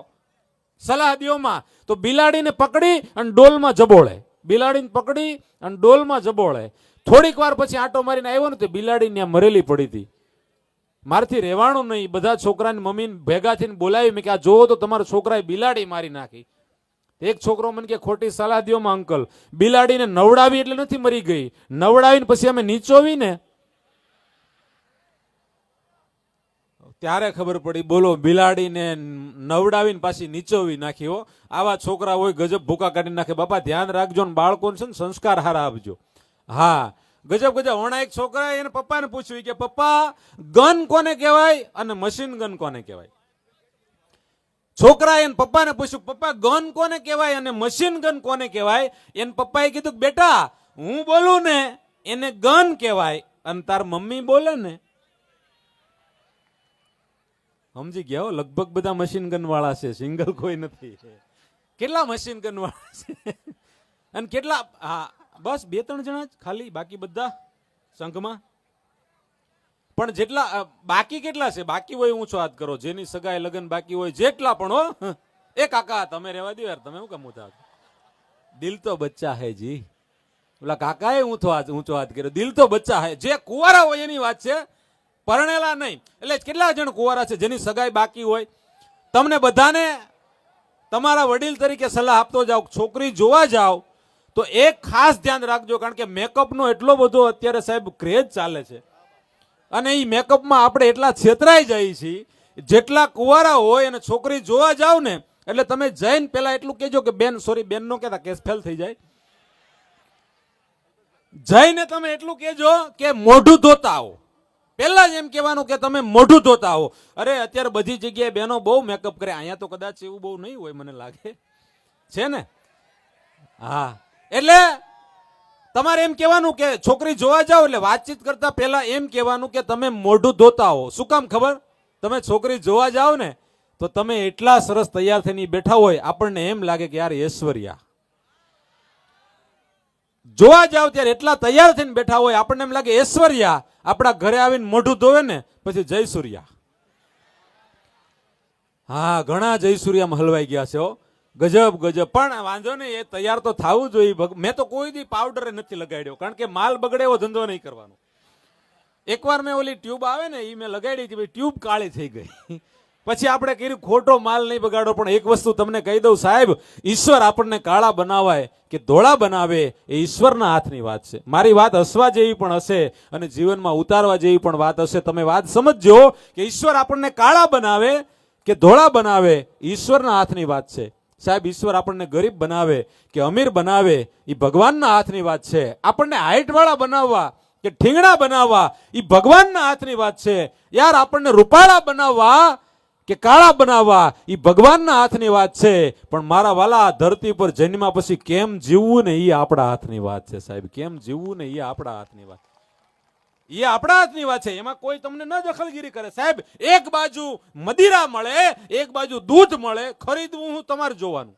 સલાહ દ્યોમાં. તો બિલાડીને પકડી અને ડોલમાં જબોળે, બિલાડીને પકડી અને ડોલમાં જબોળે. થોડીક વાર પછી આંટો મારીને આવ્યો ને, તો બિલાડી ત્યાં મરેલી પડી હતી. મારથી રહેવાનું નહીં. બધા છોકરાની મમ્મીને ભેગા થઈને બોલાવી. મેં કે આ જોવો તો તમારા છોકરાએ બિલાડી મારી નાખી. એક છોકરો મને કે ખોટી સલાહ દ્યોમાં અંકલ, બિલાડીને નવડાવી એટલે નથી મરી ગઈ, નવડાવીને પછી અમે નીચોવી ને ત્યારે ખબર પડી. બોલો, બિલાડીને નવડાવીને પાછી નીચોવી નાખી. હો આવા છોકરા હોય ગજબ ભૂકા કાઢી નાખે. બાપા ધ્યાન રાખજો ને બાળકોને છે ને સંસ્કાર હારા આપજો. હા ગજબ ગજબ. હમણાં એક છોકરા એને પપ્પાને પૂછ્યું કે પપ્પા ગન કોને કહેવાય અને મશીન ગન કોને કહેવાય? છોકરા એને પપ્પાને પૂછ્યું પપ્પા ગન કોને કહેવાય અને મશીન ગન કોને કહેવાય? એને પપ્પાએ કીધું બેટા હું બોલું ને એને ગન કહેવાય, અને તાર મમ્મી બોલે ને, સમજી ગયા હો, લગભગ બધા મશીન ગન વાળા છે, સિંગલ કોઈ નથી. કેટલા મશીન ગન વાળા છે અને કેટલા, હા બસ 2-3 જણા જ ખાલી, બાકી બધા સંઘમાં. પણ જેટલા બાકી કેટલા છે, બાકી હોય ઊંચો હાથ કરો, જેની સગાઈ લગન બાકી હોય જેટલા પણ હો. એ કાકા તમે રહેવા દો યાર, તમે શું કામ ઊંચા હાથ? દિલ તો બચ્ચા હે જી. ઓલા કાકાએ ઊંચો હાથ કર્યો, દિલ તો બચ્ચા હે. જે કુંવારા હોય એની વાત છે, પરણેલા નહીં. એટલે કેટલા જણ કુંવારા છે જેની સગાઈ બાકી હોય? તમને બધાને તમારા વડીલ તરીકે સલાહ આપતો જાઓ, છોકરી જોવા જાઓ તો એક ખાસ ધ્યાન રાખજો, કારણ કે મેકઅપનો એટલો બધો અત્યારે સાહેબ ક્રેઝ ચાલે છે, અને એ મેકઅપમાં આપણે એટલા છેતરાઈ જઈએ છીએ. જેટલા કુંવારા હોય અને છોકરી જોવા જાવ ને, એટલે તમે જઈને પેલા એટલું કહેજો કે બેન, સોરી બેન નો કહેતા, કેસ ફેલ થઈ જાય. જઈને તમે એટલું કહેજો કે મોઢું ધોતા આવો. પેલા જ એમ કહેવાનું કે તમે મોઢું ધોતા આવો. અરે અત્યારે બધી જગ્યાએ બહેનો બહુ મેકઅપ કરે, અહીંયા તો કદાચ એવું બહુ નહીં હોય મને લાગે છે ને. હા, એટલે તમારે એમ કહેવાનું કે છોકરી જોવા જાઓ એટલે વાતચીત કરતા પહેલા એમ કહેવાનું કે તમે મોઢું ધોતા આવો. શું કામ ખબર? તમે છોકરી જોવા જાઓ ને તો તમે એટલા સરસ તૈયાર થઈને બેઠા હોય, આપણને એમ લાગે કે યાર ઐશ્વર્યા. જોવા જાવ ત્યારે એટલા તૈયાર થઈને બેઠા હોય, આપણને એમ લાગે ઐશ્વર્યા. આપણા ઘરે આવીને મોઢું ધોવે ને પછી જય સૂર્યા. હા, ઘણા જય સૂર્યામાં હલવાઈ ગયા છે હો, ગજબ ગજબ. પણ વાંધો નહીં, એ તૈયાર તો થવું જોઈએ. મેં તો કોઈ દી પાવડર નથી લગાડ્યો, કારણ કે માલ બગડે એવો ધંધો નહીં કરવાનો. એકવાર મેં ઓલી ટ્યુબ આવે ને એ મેં લગાડી હતી, ટ્યુબ કાળી થઈ ગઈ. પછી આપણે કર્યું ખોટો માલ નહીં બગાડો. પણ એક વસ્તુ તમને કહી દઉં સાહેબ, ઈશ્વર આપણને કાળા બનાવાય કે ધોળા બનાવે એ ઈશ્વરના હાથની વાત છે. મારી વાત હસવા જેવી પણ હશે અને જીવનમાં ઉતારવા જેવી પણ વાત હશે. તમે વાત સમજજો કે ઈશ્વર આપણને કાળા બનાવે કે ધોળા બનાવે ઈશ્વરના હાથની વાત છે. સાહેબ, ઈશ્વર આપણને ગરીબ બનાવે કે અમીર બનાવે એ ભગવાનના હાથની વાત છે. આપણને હાઈટ વાળા બનાવવા કે ઠીંગણા બનાવવા એ ભગવાનના હાથની વાત છે. યાર, આપણને રૂપાળા બનાવવા કે કાળા બનાવવા એ ભગવાનના હાથની વાત છે. પણ મારા વાલા, ધરતી પર જન્મ્યા પછી કેમ જીવવું ને એ આપણા હાથની વાત છે સાહેબ. કેમ જીવવું ને એ આપણા હાથની વાત, એ આપણા હાથની વાત છે. એમાં કોઈ તમને ન દખલગીરી કરે સાહેબ. એક બાજુ મદિરા મળે, એક બાજુ દૂધ મળે, ખરીદવું હું તમારે જોવાનું.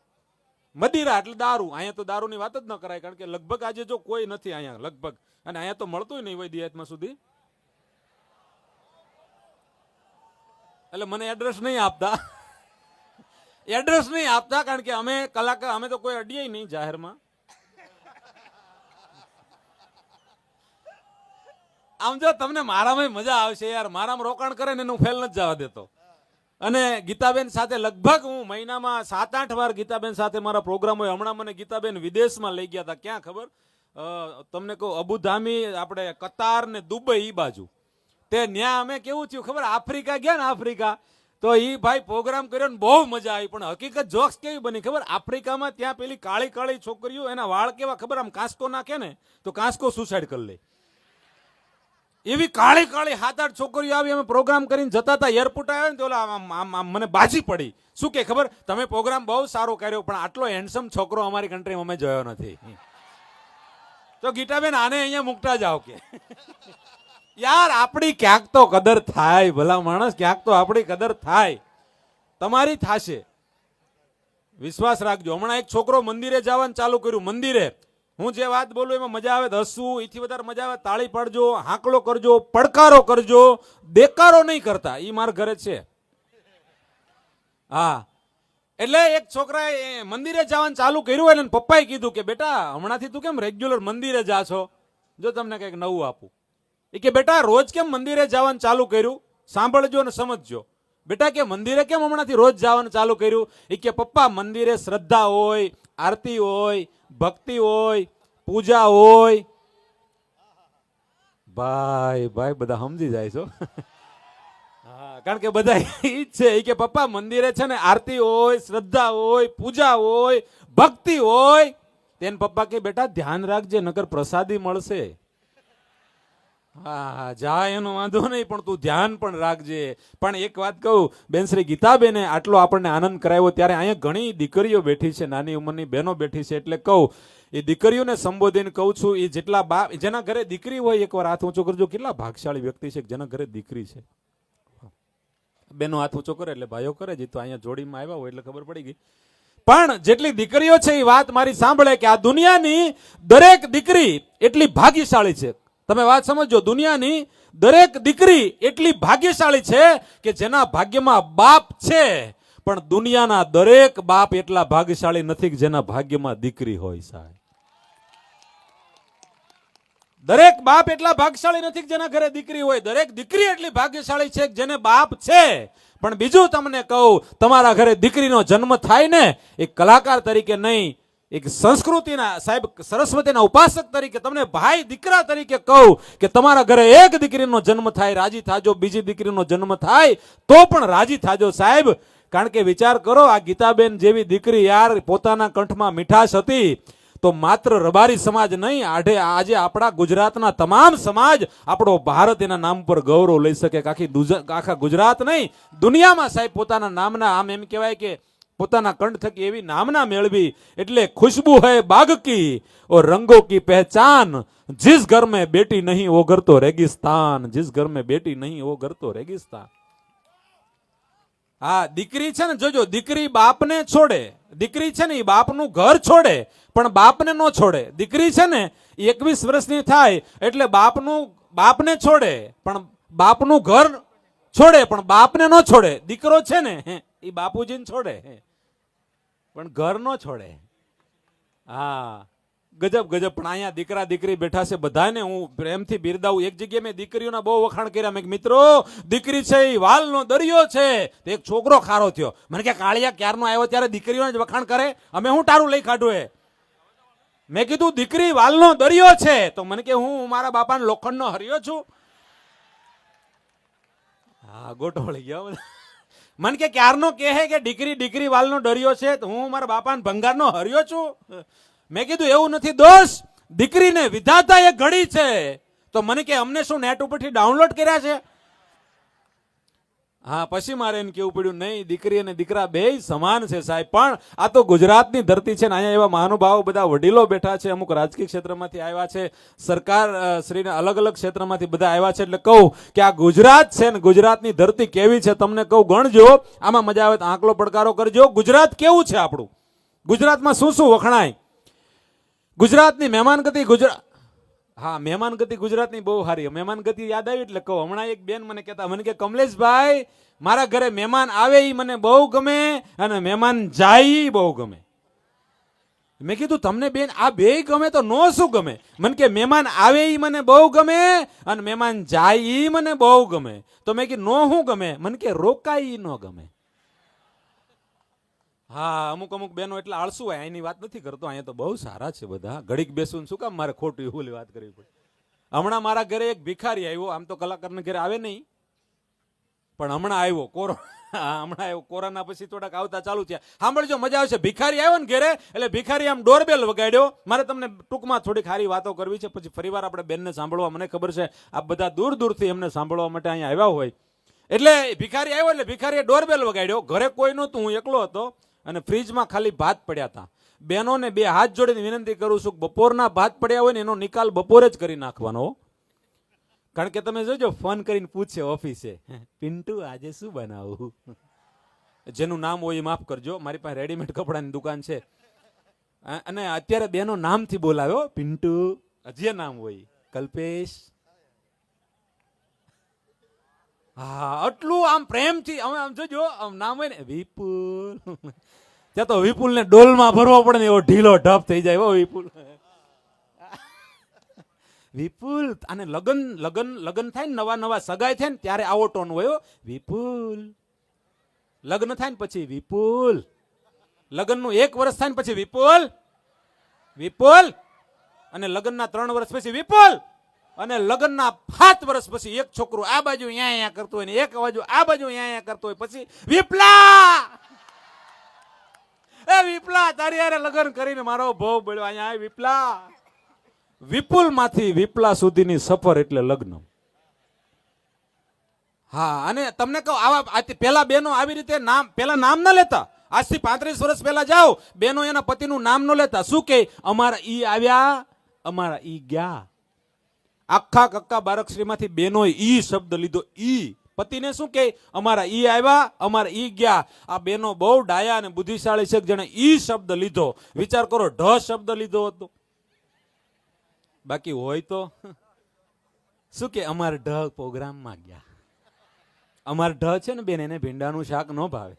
મદિરા એટલે દારૂ. અહીંયા તો દારૂની વાત જ ન કરાય, કારણ કે લગભગ આજે જો કોઈ નથી અહીંયા લગભગ, અને અહીંયા તો મળતું નહીં હોય દિયાતમાં સુધી. એટલે મને એડ્રેસ નહીં આપતા, એડ્રેસ નહીં આપતા, કારણ કે અમે કલાકાર, અમે તો કોઈ અડીએ નહીં જાહેરમાં. આમ જો તમને મારામાં મજા આવશે યાર, મારામાં રોકાણ કરે ને એનું ફેલ નથી જવા દેતો. અને ગીતાબેન સાથે લગભગ હું મહિનામાં 7-8 વાર ગીતાબેન સાથે મારા પ્રોગ્રામ હોય. હમણાં મને ગીતાબેન વિદેશમાં લઈ ગયા હતા. ક્યાં ખબર? તમને કહું, અબુધાબી, આપણે કતાર ને દુબઈ એ બાજુ. તે ન્યા અમે કેવું થયું ખબર? આફ્રિકા ગયા ને, આફ્રિકા તો ઈ ભાઈ પ્રોગ્રામ કર્યો ને બહુ મજા આવી. પણ હકીકત જોક્સ કેવી બની ખબર? આફ્રિકામાં ત્યાં પેલી કાળી કાળી છોકરીઓ, એના વાળ કેવા ખબર? આમ કાંસકો નાખે ને તો કાંસકો સુસાઇડ કરી લે, એવી કાળી કાળી 7-8 છોકરીઓ આવી. અમે પ્રોગ્રામ કરીને જતા હતા, એરપોર્ટ આવ્યો ને તો ઓલા મને બાજી પડી. શું કે ખબર? તમે પ્રોગ્રામ બહુ સારો કર્યો, પણ આટલો હેન્ડસમ છોકરો અમારી કન્ટ્રીમાં અમે જોયો નથી. તો ગીતાબેન, આને અહીંયા મૂકતા જાઓ કે યાર, આપણી ક્યાંક તો કદર થાય. ભલા માણસ, ક્યાંક તો આપણી કદર થાય. તમારી થાશે, વિશ્વાસ રાખજો. હમણાં એક છોકરો મંદિરે જવાનું ચાલુ કર્યું. મંદિરે હું જે વાત બોલું એમાં મજા આવે તો હસવું, એથી વધારે મજા આવે તાળી પાડજો, હાંકલો કરજો, પડકારો કરજો, દેકારો નહીં કરતા. એ મારા ઘરે છે. હા, એટલે એક છોકરાએ મંદિરે જવાનું ચાલુ કર્યું એટલે પપ્પાએ કીધું કે બેટા, હમણાંથી તું કેમ રેગ્યુલર મંદિરે જા છો? જો તમને કંઈક નવું આપું. એ કે બેટા, રોજ કેમ મંદિરે જવાનું ચાલુ કર્યું? સાંભળજો અને સમજજો. બેટા કે મંદિરે કેમ હમણાંથી રોજ જવાનું ચાલુ કર્યું? એ કે પપ્પા, મંદિરે શ્રદ્ધા હોય, આરતી હોય, ભક્તિ હોય, પૂજા હોય. ભાઈ ભાઈ બધા સમજી જાય છો. હા, કારણ કે બધા ઈ જ છે. એ કે પપ્પા, મંદિરે છે ને આરતી હોય, શ્રદ્ધા હોય, પૂજા હોય, ભક્તિ હોય. તેને પપ્પા કે બેટા ધ્યાન રાખજે, નકર પ્રસાદી મળશે. હા જા એનો વાંધો નહીં, પણ તું ધ્યાન પણ રાખજે. પણ એક વાત કહું, બેન શ્રી ગીતાબેને આટલો આપણને આનંદ કરાવ્યો, ત્યારે અહીંયા ઘણી દીકરીઓ બેઠી છે, નાની ઉંમરની બહેનો બેઠી છે, એટલે કહું એ દીકરીઓને સંબોધીને કહું છું, એ જેટલા બાપ જેના ઘરે દીકરી હોય એકવાર હાથ ઊંચો કરજો. કેટલા ભાગશાળી વ્યક્તિ છે જેના ઘરે દીકરી છે. બેનો હાથ ઊંચો કરે એટલે ભાઈઓ કરે, જે તો અહીંયા જોડીમાં આવ્યા હોય એટલે ખબર પડી ગઈ. પણ જેટલી દીકરીઓ છે એ વાત મારી સાંભળે કે આ દુનિયાની દરેક દીકરી એટલી ભાગ્યશાળી છે. તમે વાત સમજો, દુનિયાની દરેક દીકરી એટલી ભાગ્યશાળી છે કે જેના ભાગ્યમાં બાપ છે, પણ દુનિયાના દરેક બાપ એટલા ભાગ્યશાળી નથી કે જેના ભાગ્યમાં દીકરી હોય. સાહેબ, દરેક બાપ એટલા ભાગ્યશાળી નથી કે જેના ઘરે દીકરી હોય. દરેક દીકરી એટલી ભાગ્યશાળી છે કે જેને બાપ છે. પણ બીજું તમને કહું, તમારા ઘરે દીકરીનો જન્મ થાય ને, એક કલાકાર તરીકે નહીં, એક સંસ્કૃતિના સાહેબ સરસ્વતીના ઉપાસક તરીકે, તમને ભાઈ દીકરા તરીકે કહું કે તમારા ઘરે એક દીકરીનો જન્મ થાય, રાજી થાજો. બીજી દીકરીનો જન્મ થાય તો પણ રાજી થાજો સાહેબ. કારણ કે વિચાર કરો, આ ગીતાબેન જેવી દીકરી યાર, પોતાના કંઠમાં મીઠાશ હતી તો માત્ર રબારી સમાજ નહીં, આજે આપણા ગુજરાતના તમામ સમાજ, આપણો ભારત એના નામ પર ગૌરવ લઈ શકે. આખા ગુજરાત નહીં, દુનિયામાં સાહેબ પોતાના નામના, આમ એમ કહેવાય કે પોતાના કંઠ થકી એવી નામના મેળવી. એટલે ખુશ્બુ હૈ બાગ કી और रंगों की पहचान, जिस घर में बेटी नहीं वो घर तो रेगिस्तान, जिस घर में बेटी नहीं वो घर तो रेगिस्तान. હા, દીકરી છે ને, જોજો, દીકરી બાપને છોડે, દીકરી છે ને એ બાપનું ઘર છોડે પણ બાપને ન છોડે. દીકરી છે ને 21 વર્ષની થાય એટલે બાપને છોડે પણ બાપનું ઘર છોડે, પણ બાપને ન છોડે. દીકરો છે ને એ બાપુજીને છોડે પણ ઘર ન છોડે. હા, ગજબ ગજબ. પણ અહીંયા દીકરા દીકરી બેઠા છે, બધાને હું પ્રેમથી બિરદાવું. એક જગ્યાએ મેં દીકરીઓના બહુ વખાણ કર્યા. મેં મિત્રો, દીકરી છે એ વાલનો દરિયો છે. તો એક છોકરો ખારો થયો, મને કે કાળિયા ક્યારનો આવ્યો ત્યારે દીકરીઓને જ વખાણ કરે, અમે હું તારું લઈ કાઢું. મેં કીધું દીકરી વાલનો દરિયો છે, તો મને કે હું મારા બાપાને લોખંડનો હરિયો છું. હા, ગોટો વળી ગયો. મને કે ક્યારનો કહે કે દીકરી વાલનો દરિયો છે, તો હું મારા બાપાને ભંગારનો હરિયો છું. મેં કીધું એવું નથી દોસ્ત, દીકરીને વિધાતા એ ઘડી છે. તો મને કે અમને શું નેટ ઉપરથી ડાઉનલોડ કર્યા છે? હા, પછી મારે એને કેવું પડ્યું, નહીં, દીકરી અને દીકરા બે સમાન છે સાહેબ. પણ આ તો ગુજરાતની ધરતી છે ને, અહીંયા એવા મહાનુભાવો બધા વડીલો બેઠા છે, અમુક રાજકીય ક્ષેત્રમાંથી આવ્યા છે, સરકાર શ્રીના અલગ અલગ ક્ષેત્રમાંથી બધા આવ્યા છે. એટલે કહું કે આ ગુજરાત છે ને, ગુજરાતની ધરતી કેવી છે તમને કહું, ગણજો. આમાં મજા આવે તો આંકલો પડકારો કરજો. ગુજરાત કેવું છે આપણું, ગુજરાતમાં શું શું વખણાય. ગુજરાતની મહેમાનગતિ, હા, મહેમાનગતિ ગુજરાતની બહુ સારી. મહેમાનગતિ યાદ આવી એટલે કહું, હમણાં એક બેન મને કહેતા, મને કે કમલેશભાઈ, મારા ઘરે મહેમાન આવે એ મને બહુ ગમે અને મહેમાન જાય એ બહુ ગમે. મેં કીધું તમને બેન આ બે ગમે તો નો શું ગમે? મને કે મહેમાન આવે એ મને બહુ ગમે અને મહેમાન જાય એ મને બહુ ગમે. તો મેં કીધું નો શું ગમે? મને કે રોકાય એ નો ગમે. હા, અમુક બહેનો એટલે આળસુ હોય. એની વાત નથી કરતો, અહીંયા તો બહુ સારા છે બધા. ઘડીક બેસું શું કામ મારે ખોટી હુલી વાત કરવી પડે. હમણાં મારા ઘરે એક ભિખારી આવ્યો, આમ તો કલાકારના ઘરે આવે નહીં, પણ હમણાં આવ્યો હમણાં આવ્યો. કોરોના પછી થોડાક આવતા ચાલુ થયા. સાંભળજો, મજા આવશે. ભિખારી આવ્યો ને ઘરે, એટલે ભિખારી આમ ડોરબેલ વગાડ્યો. મારે તમને ટૂંકમાં થોડી ખારી વાતો કરવી છે, પછી ફરીવાર આપણે બેનને સાંભળવા. મને ખબર છે આ બધા દૂર દૂરથી એમને સાંભળવા માટે અહીંયા આવ્યા હોય. એટલે ભિખારી આવ્યો, એટલે ભિખારીએ ડોરબેલ વગાડ્યો. ઘરે કોઈ નહોતું, હું એકલો હતો અને ફ્રીજમાં ખાલી ભાત પડ્યા હતા. બહેનોને બે હાથ જોડીને વિનંતી કરું છું, બપોરના ભાત પડ્યા હોય ને એનો નિકાલ બપોરે જ કરી નાખવાનો. કારણ કે તમે જોજો, ફોન કરીને પૂછે ઓફિસે, પિન્ટુ આજે શું બનાવું? જેનું નામ હોય એ માફ કરજો, મારી પાસે રેડીમેડ કપડાની દુકાન છે અને અત્યારે બેનો નામથી બોલાવ્યો, પિન્ટુ. જે નામ હોય, કલ્પેશ. હા, આટલું આમ પ્રેમથી આમ જોજો, નામ હોય ને વિપુલ, ત્યાં તો વિપુલ ને ડોલમાં ભરવો પડે ને એવો ઢીલો ઢપ થઈ જાય. હો વિપુલ, વિપુલ. અને લગન થાય ને, નવા સગાઈ થાય ને ત્યારે આવો ટોન હોય. વિપુલ. લગ્ન થાય ને પછી વિપુલ. લગ્નનું 1 વર્ષ થાય ને પછી વિપુલ. અને લગ્નના 3 વર્ષ પછી વિપુલ. અને લગ્નના 7 વર્ષ પછી એક છોકરો આ બાજુ અહીંયા કરતો હોય ને એક બાજુ આ બાજુ અહીંયા કરતો હોય, પછી વિપલા. એ વિપલા, તારી યારે લગ્ન કરીને મારો ભવ બળ્યો. અહીંયા વિપલા. વિપુલ માંથી વિપલા સુધીની સફર એટલે લગ્ન. હા, અને તમને કહું આવા પેલા બેનો આવી રીતે પેલા નામ ન લેતા. આજથી 35 વર્ષ પહેલા જાઓ, બેનો એના પતિનું નામ ન લેતા. શું કે અમારા ઈ આવ્યા, અમારા ઈ ગયા. આખા કક્કા બારકશ્રીમાંથી બેનો ઈ શબ્દ લીધો. ઈ પતિને શું કે અમારા ઈ આવ્યા, અમારા ઈ ગયા. આ બેનો બહુ ડાયા અને બુદ્ધિશાળી છે, જેને ઈ શબ્દ લીધો. વિચાર કરો, ઢ શબ્દ લીધો હતો. બાકી હોય તો શું કે અમારે ઢ પ્રોગ્રામમાં ગયા. અમારે ઢ છે ને બેન, એને ભીંડાનું શાક ન ભાવે.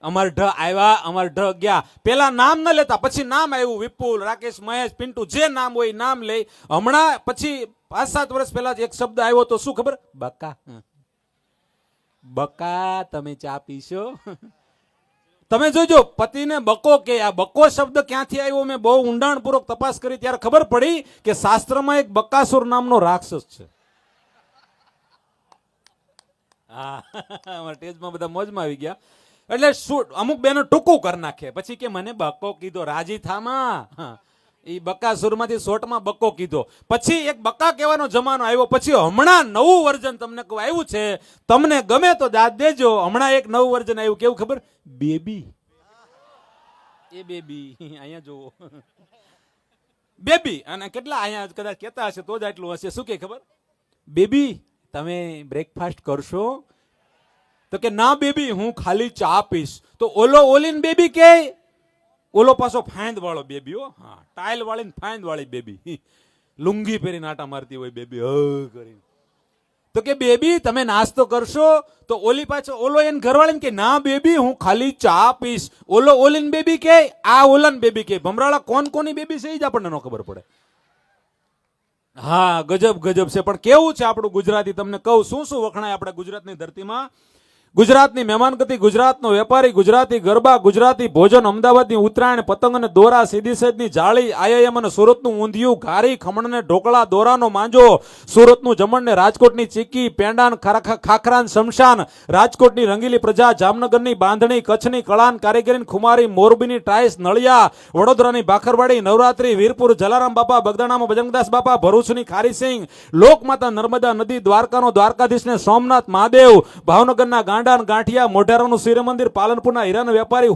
અમારે ઢ આવ્યા, અમારે ઢ ગયા. પેલા નામ ન લેતા, પછી નામ આવ્યું. વિપુલ, રાકેશ, મહેશ, પિન્ટુ, જે નામ હોય નામ લે. હમણાં પછી 5-7 વર્ષ પહેલા એક શબ્દ આવ્યો તો શું ખબર? બકા. બકા, તમે ચા પીશો? તમે જોજો, પતિને બકો કે આ બકો શબ્દ ક્યાંથી આવ્યો મેં બહુ ઊંડાણપૂર્વક તપાસ કરી ત્યારે ખબર પડી કે શાસ્ત્રમાં એક બકાસુર નામનો રાક્ષસ છે. હા, ટેજમાં બધા મોજમાં આવી ગયા. એટલે શું અમુક બેનો ટૂંકું કરી નાખે, પછી કે મને બકો કીધો. રાજી થામાં એ બકાસુરમાંથી શોર્ટમાં બકો કીધો. પછી એક બકા કહેવાનો જમાનો આવ્યો. પછી હમણાં નવું વર્ઝન તમને કહું આવ્યું છે. તમને ગમે તો દાદ દેજો. હમણાં એક નવું વર્ઝન આવ્યું. કેવું ખબર? બેબી. એ બેબી અહીંયા જોવો, બેબી. અને કેટલા અહીંયા કદાચ કહેતા હશે તો જ આટલું હશે. શું કે ખબર? બેબી, તમે બ્રેકફાસ્ટ કરશો? તો કે ના બેબી, હું ખાલી ચા પીશ. તો ઓલો ઓલીન બેબી કે ઓલો પાછો ફાંદ વાળો બેબી. હો, હા, ટાઇલ વાળી ફાંદ વાળી બેબી. લુંગી પહેરીને આટા મારતી હોય બેબી કરીને. તો કે બેબી, તમે નાસ્તો કરશો? તો ઓલી પાછો ઓલો એને ઘરવાળીને કે ના બેબી, હું ખાલી ચા પીશ. ઓલો ઓલીન બેબી કે આ ઓલાન બેબી કે. ભમરાળા કોણ કોની બેબી છે એ જ આપણને ન ખબર પડે. હા, ગજબ ગજબ છે. પણ કેવું છે આપણું ગુજરાતી, તમને કહું શું શું વખણાય આપણે ગુજરાતની ધરતીમાં. ગુજરાતની મહેમાનગતિ, ગુજરાતનો વેપારી, ગુજરાતી ગરબા, ગુજરાતી ભોજન, અમદાવાદની ઉત્તરાયણ, પતંગ અને દોરા, સીધી સૈદની જાળી, આઈઆઈએમ અને સુરતનું ઊંધિયું, ઘારી, ખમણ ને ઢોકળા, દોરાનો માંજો, સુરતનું જમણ ને રાજકોટની ચીકી, પેંડાન, ખાખરાન, શમશાન, રાજકોટની રંગીલી પ્રજા, જામનગરની બાંધણી, કચ્છની કળાન કારીગરી, ખુમારી, મોરબીની ટાઈસ, નળિયા, વડોદરાની ભાખરવાડી, નવરાત્રી, વીરપુર જલારામ બાપા, બગદાણામાં બજરંગદાસ બાપા, ભરૂચની ખારીસિંગ, લોકમાતા નર્મદા નદી, દ્વારકાનો દ્વારકાધીશ ને સોમનાથ મહાદેવ, ભાવનગરના ગાંઠિયા, મોઢેરાનું સૂર્ય મંદિર, પાલનપુરના હીરાનો વેપારી,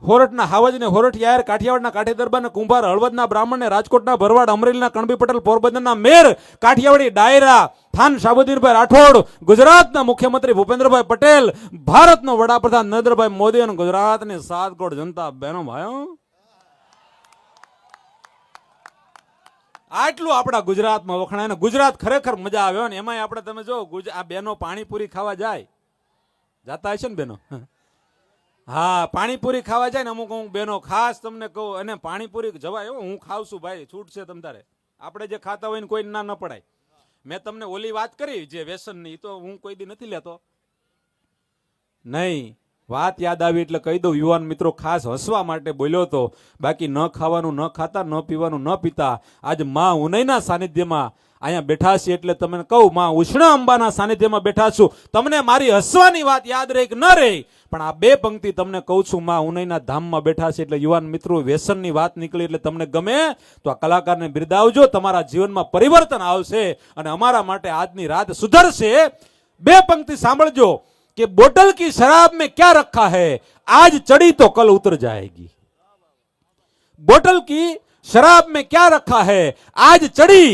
હોરઠના હાવજ ને હોરઠિયાર, કાઠિયાવાડના કાઠી દરબાર ને કુંભાર, હળવદના બ્રાહ્મણ ને રાજકોટના ભરવાડ, અમરેલીના કણબી પટેલ, પોરબંદરના મેર, કાઠિયાવાડી ડાયરા, થાન શાબુદ્દીનભાઈ રાઠોડ, ગુજરાતના મુખ્યમંત્રી ભૂપેન્દ્રભાઈ પટેલ, ભારતનો વડાપ્રધાન નરેન્દ્રભાઈ મોદી અને ગુજરાતની 7 કરોડ જનતા બહેનો ભાઈઓ. આટલું આપણા ગુજરાતમાં વખણાય ને ગુજરાત ખરેખર મજા આવે ને. એમાં આપણે તમે જો આ બેનો પાણીપુરી ખાવા જાય, જાતા હશે ને બેનો? હા, પાણીપુરી ખાવા જાય ને અમુક અમુક બેનો, ખાસ તમને કહું. અને પાણીપુરી જવાય, હું ખાવ છું ભાઈ, છૂટ છે તમ તારે. આપણે જે ખાતા હોય ને કોઈ ના ન પડાય. મેં તમને ઓલી વાત કરી જે વ્યસનની, તો હું કોઈ દી નથી લેતો નહીં. વાત યાદ આવી એટલે કહી દઉં, યુવાન મિત્રો ખાસ હસવા માટે બોલ્યો હતો. બાકી ન ખાવાનું ન ખાતા, ન પીવાનું ન પીતા. આજ માં ઉનઈના સાનિધ્યમાં અહીંયા બેઠા છીએ એટલે તમને કહું, માં ઉષ્ણા અંબાના સાનિધ્યમાં બેઠા છું. તમને મારી હસવાની વાત યાદ રહે કે ન રહે, પણ આ બે પંક્તિ તમને કહું છું, માં ઉનઈના ધામમાં બેઠા છે એટલે યુવાન મિત્રો વ્યસનની વાત નીકળી એટલે તમને ગમે તો આ કલાકારને બિરદાવજો. તમારા જીવનમાં પરિવર્તન આવશે અને અમારા માટે આજની રાત સુધરશે. બે પંક્તિ સાંભળજો कि बोतल की शराब में क्या रखा है, आज चढ़ी तो कल उतर जाएगी. बोतल की शराब में क्या रखा है, आज चढ़ी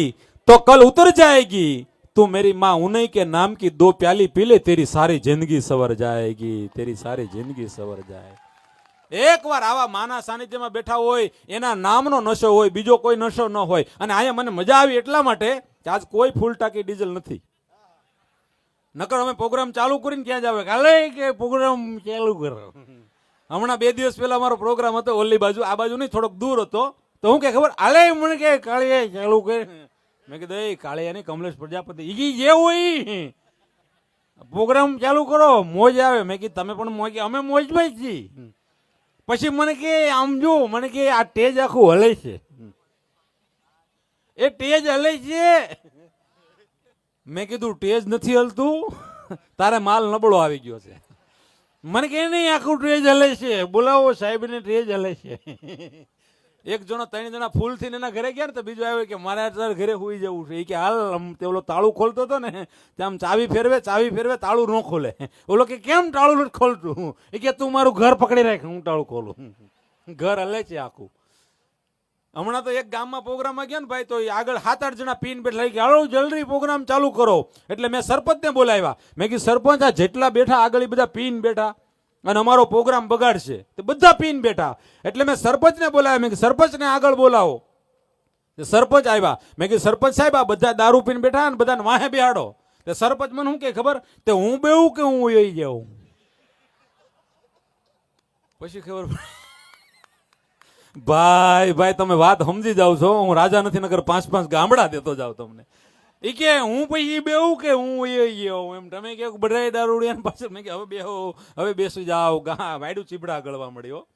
तो कल उतर जाएगी. तू मेरी माँ उन्हीं के नाम की 2 प्याली पी ले, तेरी सारी जिंदगी सवर जाएगी, तेरी सारी जिंदगी सवर जाए. એકવાર આવા માના સાનિધ્યમાં બેઠા હોય, એના નામનો નશો હોય, બીજો કોઈ નશો ન હોય. અને અહીંયા મને મજા આવી એટલા માટે કે આજ કોઈ ફૂલ ટાંકી ડીઝલ નથી. નકર અમે પ્રોગ્રામ ચાલુ કરીને ક્યાં જાવે, કાલે કે પ્રોગ્રામ ચાલુ કરો. હમણાં 2 દિવસ પહેલા અમારો પ્રોગ્રામ હતો ઓલી બાજુ, આ બાજુ નહીં, થોડોક દૂર હતો. તો હું કે ખબર, આલે મને કે કાળિયા ચાલુ કરે. મેં કીધું એ કાળિયા નહીં, કમલેશ પ્રજાપતિ ઈ જે હોય પ્રોગ્રામ ચાલુ કરો, મોજ આવે. મેં કીધું તમે પણ મોજ, અમે મોજમાં જ છીએ. પછી મને કે આમ જો, મને કે આ ટેજ આખું હલે છે, એ ટેજ હલે છે. મેં કીધું ટેજ નથી હલતું, તારે માલ નબળો આવી ગયો છે. મને કે નહીં આખું ટેજ હલે છે, બોલાવો સાહેબ ને ટેજ હલે છે. એક જણો 3 જણા ફૂલ થઈને એના ઘરે ગયા ને તો બીજો આવ્યો કે મારે તારે ઘરે હુઈ જવું છે. એ કે હાલ તે ઓલો તાળું ખોલતો હતો ને ત્યાં ચાવી ફેરવે તાળું ન ખોલે. ઓલો કે કેમ તાળું નથી ખોલતું? એ કે તું મારું ઘર પકડી રાખ, હું તાળું ખોલું. ઘર હલે છે આખું. હમણાં તો એક ગામમાં પ્રોગ્રામમાં ગયા ને ભાઈ, તો આગળ 7-8 જણા પીન બેઠા કે હાલો જલ્દી પ્રોગ્રામ ચાલુ કરો. એટલે મેં સરપંચને બોલાવ્યા. મેં કીધું સરપંચ આ જેટલા બેઠા આગળ બધા પીન બેઠા અને અમારો પ્રોગ્રામ બગાડશે. તે બધા પીન બેઠા. એટલે મેં સરપંચને બોલાવ્યા. મેં કીધું સરપંચને આગળ બોલાવો. સરપંચ આવ્યા. મેં કીધું સરપંચ સાહેબ આ બધા દારૂ પીને બેઠા અને બધાને વાહે બેહાડો. તે સરપંચ મને શું કે ખબર, તે હું બેવું કે હું વહી જાઉં? પછી ખબર ભાઈ તમે વાત સમજી જાવ છો. હું રાજા નથી, નગર 5-5 ગામડા દેતો જાવ તમને. એ કે હું પછી બેવું કે હું ગયો એમ. તમે કે બધા દારૂડિયા પાછળ. મેં કે હવે બેહો, હવે બેસી જાઓ. વાયડું ચીબડા ગળવા મળ્યો.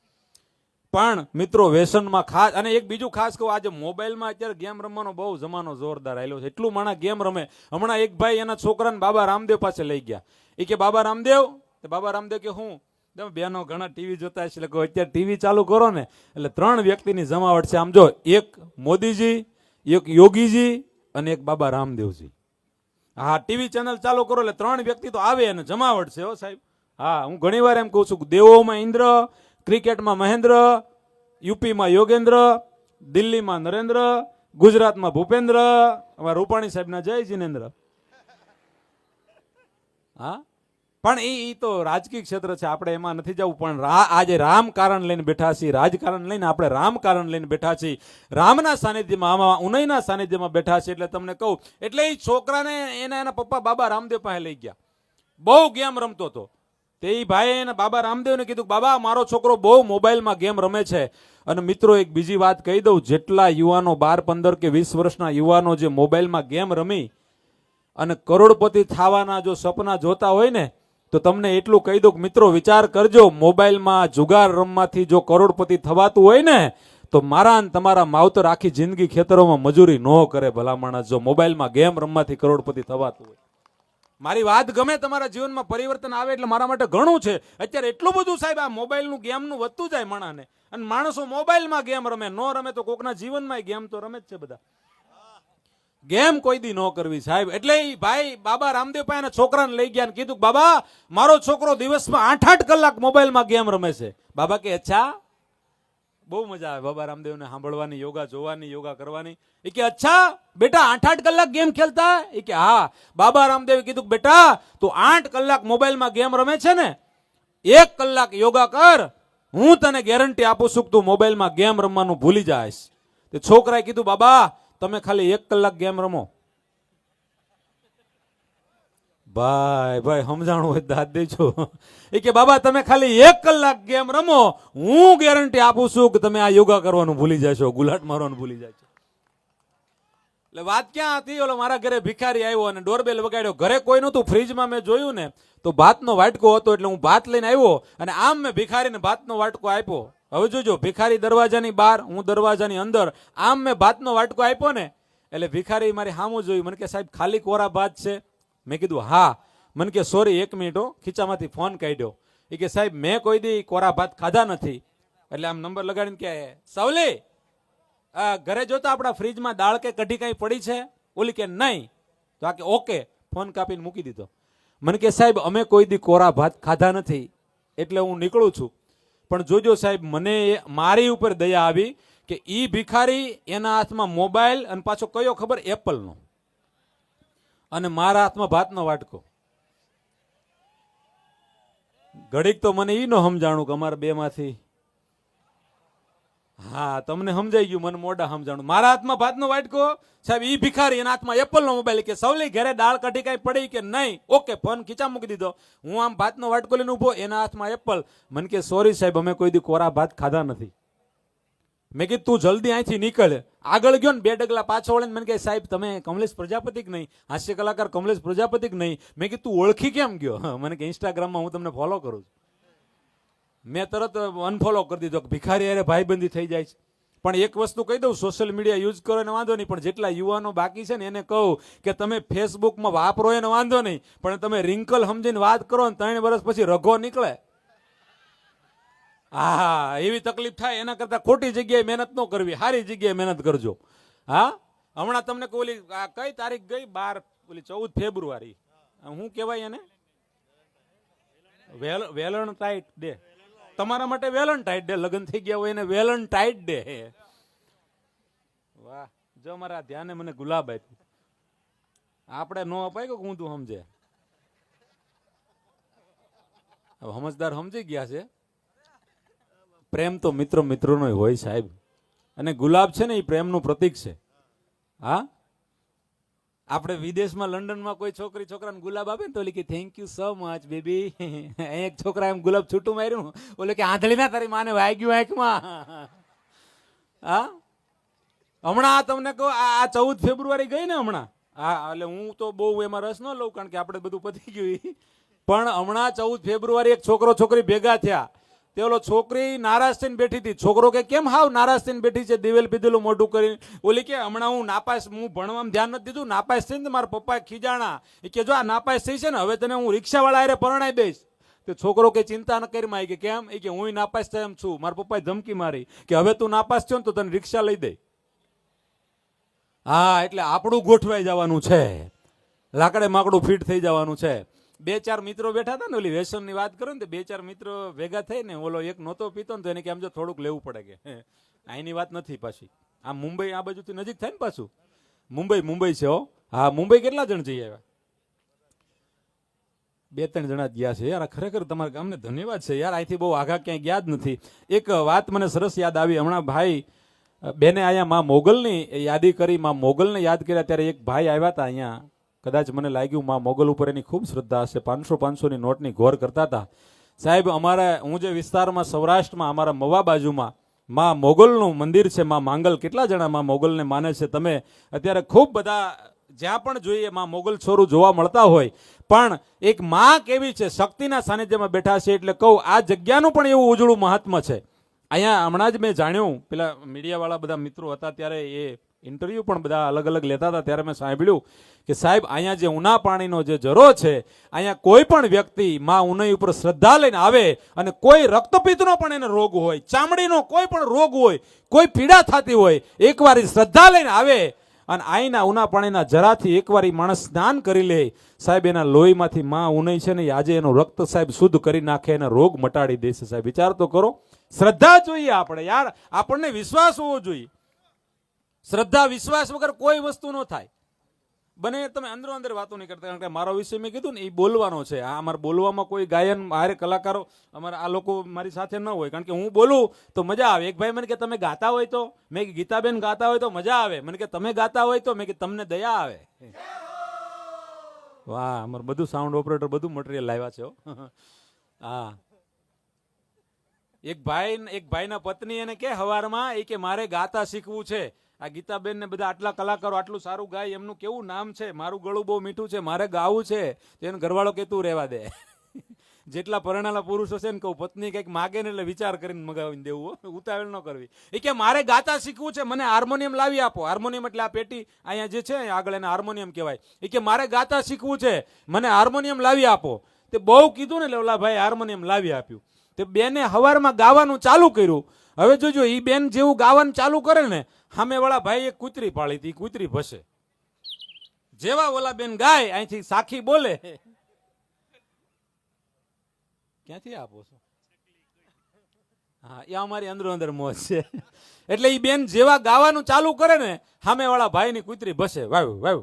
પણ મિત્રો વ્યસનમાં ખાસ, અને એક બીજું ખાસ કહું, આજે મોબાઈલમાં અત્યારે ગેમ રમવાનો બહુ જમાનો જોરદાર આવેલો છે. એટલું માણસ ગેમ રમે. હમણાં એક ભાઈ એના છોકરાને બાબા રામદેવ પાસે લઈ ગયા. એ કે બાબા રામદેવ કે હું તમે બેનો ઘણા ટીવી જોતા હશે, એટલે અત્યારે ટીવી ચાલુ કરો ને એટલે 3 વ્યક્તિની જમાવટ છે. આમ જો, એક મોદીજી, એક યોગીજી અને એક બાબા રામદેવજી. હા, ટીવી ચેનલ ચાલુ કરો એટલે 3 વ્યક્તિ તો આવે અને જમાવટ છે હો સાહેબ. હા, હું ઘણી વાર એમ કહું છું, દેવોમાં ઇન્દ્ર, ક્રિકેટમાં મહેન્દ્ર, યુપીમાં યોગેન્દ્ર, દિલ્હીમાં નરેન્દ્ર, ગુજરાતમાં ભૂપેન્દ્ર, અમારા રૂપાણી સાહેબના જય જિનેન્દ્ર. હા, પણ એ તો રાજકીય ક્ષેત્ર છે, આપણે એમાં નથી જવું. પણ આજે રામકારણ લઈને બેઠા છીએ, રાજકારણ લઈને આપણે રામકારણ લઈને બેઠા છીએ. રામના સાનિધ્યમાં, આમાં ઉનયના સાનિધ્યમાં બેઠા છીએ. એટલે તમને કહું, એટલે એ છોકરાને એના પપ્પા બાબા રામદેવ પાસે લઈ ગયા. બહુ ગેમ રમતો હતો. તે ભાઈ એને બાબા રામદેવને કીધું, બાબા મારો છોકરો બહુ મોબાઈલમાં ગેમ રમે છે. અને મિત્રો એક બીજી વાત કહી દઉં, જેટલા યુવાનો 12, 15 કે 20 વર્ષના યુવાનો જે મોબાઈલમાં ગેમ રમી અને કરોડપતિ થવાના જો સપના જોતા હોય ને, તો તમને એટલું કહી દઉં કે મિત્રો વિચાર કરજો, મોબાઈલમાં જુગાર રમવાથી જો કરોડપતિ થવાતું હોય ને, તો મારા ને તમારા માવતર આખી જિંદગી ખેતરોમાં મજૂરી ન કરે ભલા માણસ, જો મોબાઈલમાં ગેમ રમવાથી કરોડપતિ થવાતું હોય. મારી વાત ગમે, તમારા જીવનમાં પરિવર્તન આવે એટલે મારા માટે ઘણું છે. અત્યારે એટલું બધું સાહેબ આ મોબાઈલનું ગેમનું વધતું જાય માણાને, અને માણસો મોબાઈલમાં ગેમ રમે, ન રમે તો કોકના જીવનમાં ગેમ તો રમે જ છે બધા. ગેમ કોઈ દી ન કરવી સાહેબ. એટલે ભાઈ બાબા રામદેવ પાસે છોકરાને લઈ ગયા ને કીધું, બાબા મારો છોકરો દિવસમાં 8-8 કલાક મોબાઈલમાં ગેમ રમે છે. બાબા કે અચ્છા, બહુ મજા આવે બાબા રામદેવને સાંભળવાની, યોગા જોવાની, યોગા કરવાની. એ કે અચ્છા બેટા 8-8 કલાક ગેમ ખેલતા? એ કે હા. બાબા રામદેવે કીધું, બેટા તું 8 કલાક મોબાઈલમાં ગેમ રમે છે ને, 1 કલાક યોગા કર, હું તને ગેરંટી આપું છું કે તું મોબાઈલમાં ગેમ રમવાનું ભૂલી જાયસ. તે છોકરાએ કીધું, બાબા તમે ખાલી 1 કલાક ગેમ રમો. ભાઈ સમજાણું હોય દાદ દેજો. એ કે બાબા તમે ખાલી 1 કલાક ગેમ રમો, હું ગેરંટી આપું છું કે તમે આ યોગા કરવાનું ભૂલી જશો, ગુલાટ મારવાનું ભૂલી જશો. એટલે વાત ક્યાં હતી, ઓલો મારા ઘરે ભિખારી આવ્યો અને ડોરબેલ વગાડ્યો. ઘરે કોઈ નહોતું, ફ્રીજમાં મેં જોયું ને તો ભાતનો વાટકો હતો. એટલે હું ભાત લઈને આવ્યો અને આમ મેં ભિખારીને ભાતનો વાટકો આપ્યો. હવે જોજો, ભિખારી દરવાજાની બહાર, હું દરવાજાની અંદર, આમ મેં ભાતનો વાટકો આપ્યો ને એટલે ભિખારી મારી સામું જોયું. મને કે સાહેબ ખાલી કોરા ભાત છે? મેં કીધું હા. મને કે સોરી 1 મિનિટ, ખીચામાંથી ફોન કાઢ્યો. એ કે સાહેબ મેં કોઈ દી કોરા ભાત ખાધા નથી. એટલે આમ નંબર લગાડીને કે સવલી ઘરે જોતા આપણા ફ્રીજમાં દાળ કે કઢી કઈ પડી છે? ઓલી કે નહીં. તો આ કે ઓકે, ફોન કાપીને મૂકી દીધો. મને કે સાહેબ અમે કોઈ દી કોરા ભાત ખાધા નથી એટલે હું નીકળું છું. પણ જોજો સાહેબ, મને મારી ઉપર દયા આવી કે ઈ ભિખારી એના હાથમાં મોબાઈલ અને પાછો કયો ખબર, એપલનો, અને મારા હાથમાં ભાતનો વાટકો. ઘડીક તો મને ઈ ન સમજાણું કે અમારા બે માંથી, હા તમને સમજાઈ ગયું, મને મોઢા સમજાણું. મારા હાથમાં ભાતનો વાટકો, સાહેબ ઈ ભિખારી એના હાથમાં એપલનો મોબાઈલ. કે સવલી ઘરે દાળ કઢી કઈ પડી કે નહીં? ઓકે, ફોન ખીચા મૂકી દીધો. હું આમ ભાતનો વાટકો લઈને ઉભો, એના હાથમાં એપલ. મને કે સોરી સાહેબ અમે કોઈ દી કોરા ભાત ખાધા નથી. મેં કીધું તું જલ્દી અહીંથી નીકળ. આગળ ગયો ને 2 ડગલા પાછો વળીને મને કહે સાહેબ તમે કમલેશ પ્રજાપતિ કે નહીં, હાસ્ય કલાકાર કમલેશ પ્રજાપતિ કે નહીં? મેં કીધું તું ઓળખી કેમ ગયો? મને કે ઇન્સ્ટાગ્રામમાં હું તમને ફોલો કરું છું. મેં તરત અનફોલો કરી દીધો. ભિખારી અરે ભાઈબંધી થઈ જાય છે. પણ એક વસ્તુ કહી દઉં, સોશિયલ મીડિયા યુઝ કરો એને વાંધો નહીં, પણ જેટલા યુવાનો બાકી છે ને એને કહું કે તમે ફેસબુકમાં વાપરો એને વાંધો નહીં, પણ તમે રિંકલ સમજીને વાત કરો ને 3 વર્ષ પછી રઘો નીકળે. હા, એવી તકલીફ થાય એના કરતા ખોટી જગ્યાએ મહેનત ન કરવી, સારી જગ્યાએ મહેનત કરજો. હા, હમણાં તમને ઓલી કઈ તારીખ ગઈ 12 ઓલી 14 ફેબ્રુઆરી, શું કહેવાય એને? વેલણ ટાઈટ ડે. તમારા માટે વેલણ ટાઈટ ડે, લગ્ન થઈ ગયા હોય એને વેલણ ટાઈટ ડે. વાહ, જો મારા ધ્યાને મને ગુલાબ આપ્યું. આપણે નો અપાય કે હું તું સમજે. સમજદાર સમજી ગયા છે. પ્રેમ તો મિત્રો મિત્રોનો હોય સાહેબ, અને ગુલાબ છે ને એ પ્રેમનું પ્રતીક છે. હા, આપણે વિદેશમાં લંડનમાં કોઈ છોકરી છોકરાને ગુલાબ આપે ને તો ઓલી કે thank you so much baby. એક છોકરા એમ ગુલાબ છૂટું માર્યું, ઓલે કે આંધળી ના તારી માને વાગ્યું આંખમાં. હા, હમણાં તમને કહું આ 14 ફેબ્રુઆરી ગઈ ને હમણાં. હા, એટલે હું તો બહુ એમાં રસ ન લઉં કારણ કે આપણે બધું પતી ગયું. પણ હમણાં 14 ફેબ્રુઆરી એક છોકરો છોકરી ભેગા થયા. તે ઓલો છોકરી નારાજ થઈને બેઠી હતી. છોકરો કે કેમ હાવ નારાજ થઈને બેઠી છે, દિવેલ પીધેલું મોઢું કરીને. ઓલી કે હમણાં હું નાપાસ, હું ભણવામાં ધ્યાન નથી દીધું, નાપાસ થઈને મારા પપ્પા ખીજાણા. એ કે જો આ નાપાસ થઈ છે ને હવે તને હું રિક્ષાવાળા હારે પરણાઈ દઈશ. તે છોકરો કે ચિંતા ન કરી માં, કે કેમ? એ કે હું નાપાસ થાય એમ છું, મારા પપ્પાએ ધમકી મારી કે હવે તું નાપાસ થયો ને તો તને રિક્ષા લઈ દે. હા, એટલે આપણું ગોઠવાઈ જવાનું છે, લાકડે માકડું ફિટ થઈ જવાનું છે. 2-4 મિત્રો બેઠા હતા ને, ઓલી વ્યસનની વાત કરો ને, 2-4 મિત્રો ભેગા થઈ ને, ઓલો એક નહોતો પીતો ને તો એને કે આમ જો થોડુંક લેવું પડે કે અહીંની વાત નથી પાછી. આ મુંબઈ આ બાજુથી નજીક થાય ને પાછું. મુંબઈ છે હો. હા, મુંબઈ કેટલા જણ જઈ આવ્યા? 2-3 જણા ગયા છે યાર. ખરેખર તમારા ગામને ધન્યવાદ છે યાર, અહીંથી બહુ આઘા ક્યાંય ગયા જ નથી. એક વાત મને સરસ યાદ આવી હમણાં. ભાઈ બેને અહીંયા માં મોગલની યાદી કરી, માં મોગલને યાદ કર્યા ત્યારે એક ભાઈ આવ્યા હતા અહીંયા. કદાચ મને લાગ્યું માં મોગલ ઉપર એની ખૂબ શ્રદ્ધા હશે. 500-500ની નોટની ઘોર કરતા હતા સાહેબ. અમારા હું જે વિસ્તારમાં સૌરાષ્ટ્રમાં અમારા મવા બાજુમાં માં મોગલનું મંદિર છે, માં માંગલ. કેટલા જણા માં મોગલને માને છે? તમે અત્યારે ખૂબ બધા જ્યાં પણ જોઈએ માં મોગલ છોરું જોવા મળતા હોય, પણ એક માં કેવી છે, શક્તિના સાનિધ્યમાં બેઠા છે. એટલે કહું આ જગ્યાનું પણ એવું ઉજળું મહાત્મ્ય છે. અહીંયા હમણાં જ મેં જાણ્યું, પેલા મીડિયાવાળા બધા મિત્રો હતા ત્યારે એ ઇન્ટરવ્યુ પણ બધા અલગ અલગ લેતા હતા ત્યારે મેં સાંભળ્યું કે સાહેબ અહીંયા જે ઉના પાણીનો જે જરો છે, અહીંયા કોઈ પણ વ્યક્તિ માં ઉનાઈ ઉપર શ્રદ્ધા લઈને આવે અને કોઈ રક્તપિત્તનો પણ એને રોગ હોય, ચામડીનો કોઈ પણ રોગ હોય, કોઈ પીડા થતી હોય, એકવાર શ્રદ્ધા લઈને આવે અને આઈના ઉના પાણીના જરાથી એકવાર માણસ સ્નાન કરી લે સાહેબ, એના લોહીમાંથી માં ઉનાઈ છે ને આજે એનો રક્ત સાહેબ શુદ્ધ કરી નાખે, એના રોગ મટાડી દેશે સાહેબ. વિચાર તો કરો. શ્રદ્ધા જોઈએ આપણે યાર, આપણને વિશ્વાસ હોવો જોઈએ. શ્રદ્ધા વિશ્વાસ વગર કોઈ વસ્તુ ન થાય. બને તમે અંદરો અંદર વાતો નહીં કરતા, કારણ કે મારો વિષય મેં કીધું ને એ બોલવાનો છે. આ અમારે બોલવામાં કોઈ ગાયન હારે કલાકારો અમારા આ લોકો મારી સાથે ન હોય, કારણ કે હું બોલું તો મજા આવે. એક ભાઈ મને કે તમે ગાતા હોય તો, મેં કે ગીતાબેન ગાતા હોય તો મજા આવે. મને કે તમે ગાતા હોય તો, મેં કે તમને દયા આવે. વાહ, અમારે બધું સાઉન્ડ ઓપરેટર બધું મટીરિયલ લાવ્યા છે. હા, એક ભાઈના પત્ની એને કે હવારમાં એ કે મારે ગાતા શીખવું છે. આ ગીતાબેન ને બધા આટલા કલાકારો આટલું સારું ગાય, એમનું કેવું નામ છે, મારું ગળું બહુ મીઠું છે, મારે ગાવું છે. એને ઘરવાળો કે તું રહેવા દે. જેટલા પરણાલા પુરુષો છે ને કહું, પત્ની કંઈક માગે ને એટલે વિચાર કરીને મગાવીને દેવું, ઉતાવળ ન કરવી. એ કે મારે ગાતા શીખવું છે, મને હાર્મોનિયમ લાવી આપો. હાર્મોનિયમ એટલે આ પેટી અહીંયા જે છે આગળ એને હાર્મોનિયમ કહેવાય. એ કે મારે ગાતા શીખવું છે, મને હાર્મોનિયમ લાવી આપો. તે બહુ કીધું ને એટલે ઓલા ભાઈ હાર્મોનિયમ લાવી આપ્યું. તે બેને હવારમાં ગાવાનું ચાલુ કર્યું. હવે જોજો, એ બેન જેવું ગાવાનું ચાલુ કરે ને, સામે વાળા ભાઈ એક કૂતરી પાળી હતી, કૂતરી ભસે. જેવા ઓલા બેન ગાય અહીંથી સાખી બોલે, ક્યાંથી આપો છો? હા, એ અમારી અંદરો અંદર મોજ છે. એટલે એ બેન જેવા ગાવાનું ચાલુ કરે ને, સામે વાળા ભાઈ ની કૂતરી ભસે, વાવ વાવ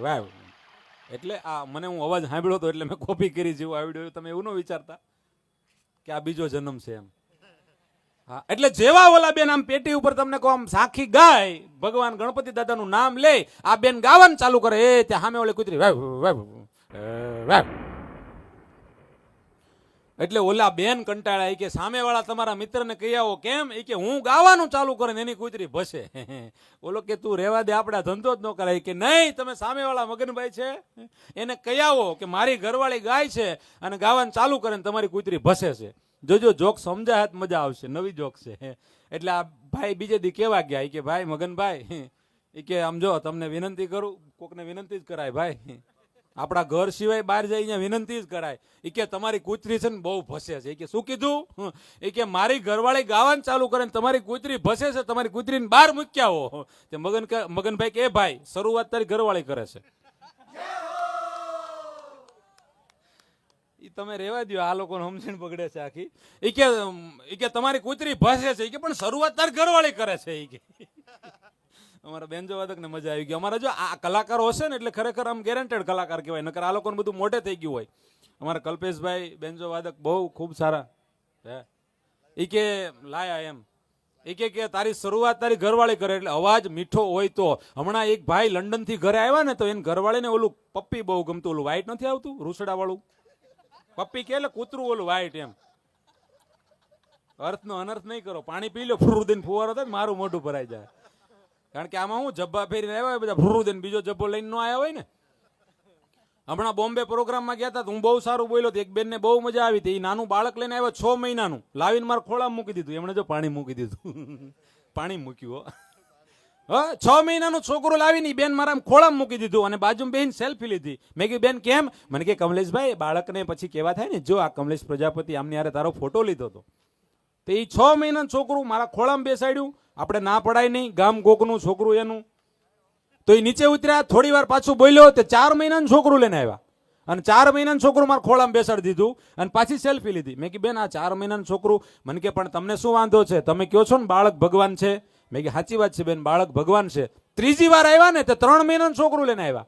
વાવ. એટલે આ મને હું અવાજ સાંભળ્યો હતો એટલે મેં કોપી કરી જેવું આવડ્યું. તમે એવું ન વિચારતા કે આ બીજો જન્મ છે એમ. હા, એટલે જેવા ઓલા બેન આમ પેટી ઉપર તમને કહો આમ સાખી ગાય, ભગવાન ગણપતિ દાદાનું નામ લે, આ બેન ગાવાનું ચાલુ કરે, એ ત્યાં સામે ઓલી કૂતરી વાવ વાવ વાવ. એટલે ઓલા બેન કંટાળ્યા કે સામે વાળા તમારા મિત્રને કહી આવો. કેમ? એ કે હું ગાવાનું ચાલુ કરે ને એની કૂતરી ભસે. ઓલો કે તું રહેવા દે, આપણે ધંધો જ ન કરાય. કે નહીં, તમે સામે વાળા મગનભાઈ છે એને કહી આવો કે મારી ઘરવાળી ગાય છે અને ગાવાનું ચાલુ કરે ને તમારી કૂતરી ભસે છે. જોજો જોક સમજાય જ મજા આવશે, નવી જોક છે. એટલે આ ભાઈ બીજે દી કેવા ગયા કે ભાઈ મગનભાઈ, એ કે આમ જો તમને વિનંતી કરું, કોકને વિનંતી જ કરાય ભાઈ, આપણા ઘર સિવાય બહાર જઈ અહીંયા વિનંતી જ કરાય. એ કે તમારી કૂતરી છે ને બહુ ભસે છે. એ કે શું કીધું? એ કે મારી ઘરવાળી ગાવાનું ચાલુ કરે ને તમારી કૂતરી ભસે છે, તમારી કૂતરીને બહાર મૂક્યા હો. તે મગનભાઈ કે ભાઈ શરૂઆત તારી ઘરવાળી કરે છે. તમે રેવા દો, આ લોકોને સમજણ બગડે છે આખી. એ કે તમારી કૂતરી ભસે છે. એ કે પણ શરૂઆત તારી ઘરવાળી કરે છે. એ કે અમારા બેન્જો વાદક ને મજા આવી ગઈ. અમારા જો આ કલાકારો હશે ને એટલે ખરેખર આમ ગેરંટેડ કલાકાર કહેવાય, નકર આ લોકોને બધું મોઢે થઈ ગયું હોય. અમારા કલ્પેશભાઈ બેન્જો વાદક બહુ ખૂબ સારા. એ કે લાયા એમ. એ કે તારી શરૂઆત તારી ઘરવાળી કરે એટલે અવાજ મીઠો હોય તો. હમણાં એક ભાઈ લંડન થી ઘરે આવ્યા ને તો એને ઘરવાળીને ઓલું પપ્પી બહુ ગમતું, ઓલું વ્હાઈટ નથી આવતું રૂસડા વાળું પપ્પી કે એટલે કૂતરું ઓલું વ્હાઈટ એમ. અર્થનો અનર્થ નહીં કરો, પાણી પી લો ફુરુદીન ફુવારો થાય મારું મોઢું ભરાઈ જાય. કારણ કે આમાં હું જબ્બા ફેરીને આવ્યા હોય બધા ફુરુદીન બીજો જબ્બો લઈને ન આવ્યા હોય ને. હમણાં બોમ્બે પ્રોગ્રામમાં ગયા હતા હું બહુ સારું બોલ્યો. એક બેનને બહુ મજા આવી હતી. નાનું બાળક લઈને આવ્યો 6 મહિનાનું, લાવીને મારા ખોળામાં મૂકી દીધું. એમણે જો પાણી મૂકી દીધું. પાણી મૂક્યું. 6 મહિનાનું છોકરું લાવીને બેન મારા ખોળામાં મૂકી દીધું અને બાજુમાં બેન સેલ્ફી લીધી. મેં કીધું બેન કેમ? મને કે કમલેશભાઈ બાળકને પછી કેવા થાય ને, જો આ કમલેશ પ્રજાપતિ આમની હારે તારો ફોટો લીધો હતો. તો એ 6 મહિનાનું છોકરું મારા ખોળામાં બેસાડ્યું. આપણે ના પડાય નહીં, ગામ ગોકનું છોકરું એનું. તો એ નીચે ઉતર્યા, થોડી વાર પાછું બોલ્યો તે 4 મહિનાનું છોકરું લઈને આવ્યા અને 4 મહિનાનું છોકરું મારા ખોળામાં બેસાડી દીધું અને પાછી સેલ્ફી લીધી. મેં કીધું બેન આ 4 મહિનાનું છોકરું. મને કે પણ તમને શું વાંધો છે? તમે કહો છો ને બાળક ભગવાન છે. મેં કે સાચી વાત છે બેન, બાળક ભગવાન છે. ત્રીજી વાર આવ્યા ને તે 3 મહિનાનું છોકરું લઈને આવ્યા.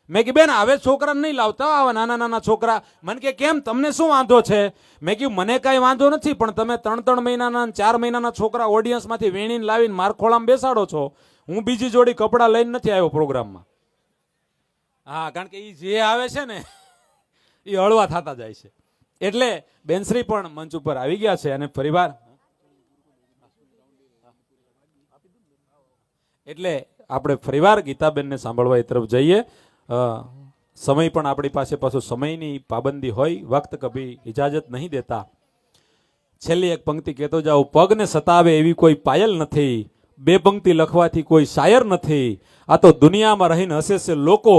મેં કીધું બેન હવે છોકરાને નહીં લાવતા, આવા નાના નાના છોકરા. મને કે કેમ તમને શું વાંધો છે? મેં કીધું મને કાંઈ વાંધો નથી, પણ તમે 3 મહિનાના 4 મહિનાના છોકરા ઓડિયન્સમાંથી વીણીને લાવીને માર ખોળામાં બેસાડો છો. હું બીજી જોડી કપડાં લઈને નથી આવ્યો પ્રોગ્રામમાં. હા, કારણ કે એ જે આવે છે ને એ હળવા થતા જાય છે. એટલે બેનશ્રી પણ મંચ ઉપર આવી ગયા છે અને ફરીવાર એટલે આપણે ફરીવાર ગીતાબેનને સાંભળવા એ તરફ જઈએ. સમય પણ આપણી પાસે પાછો સમયની પાબંદી હોય, વક્ત કભી ઇજાજત નહીં દેતા. છેલ્લી એક પંક્તિ કહેતો જાઉં. પગને સતાવે એવી કોઈ પાયલ નથી, 2 પંક્તિ લખવાથી કોઈ શાયર નથી. આ તો દુનિયામાં રહીને હસે છે લોકો,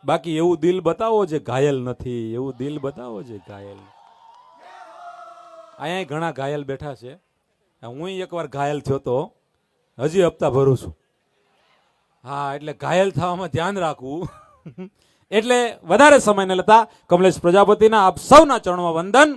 બાકી એવું દિલ બતાવો જે ઘાયલ નથી. એવું દિલ બતાવો જે ઘાયલ. અહીંયા ઘણા ઘાયલ બેઠા છે. હું એકવાર ઘાયલ થયો તો, હજી હપ્તા ભરું છું. હા, એટલે ઘાયલ થવામાં ધ્યાન રાખવું. એટલે વધારે સમય ન લેતા કમલેશ પ્રજાપતિના આપ સૌના ચરણોમાં વંદન.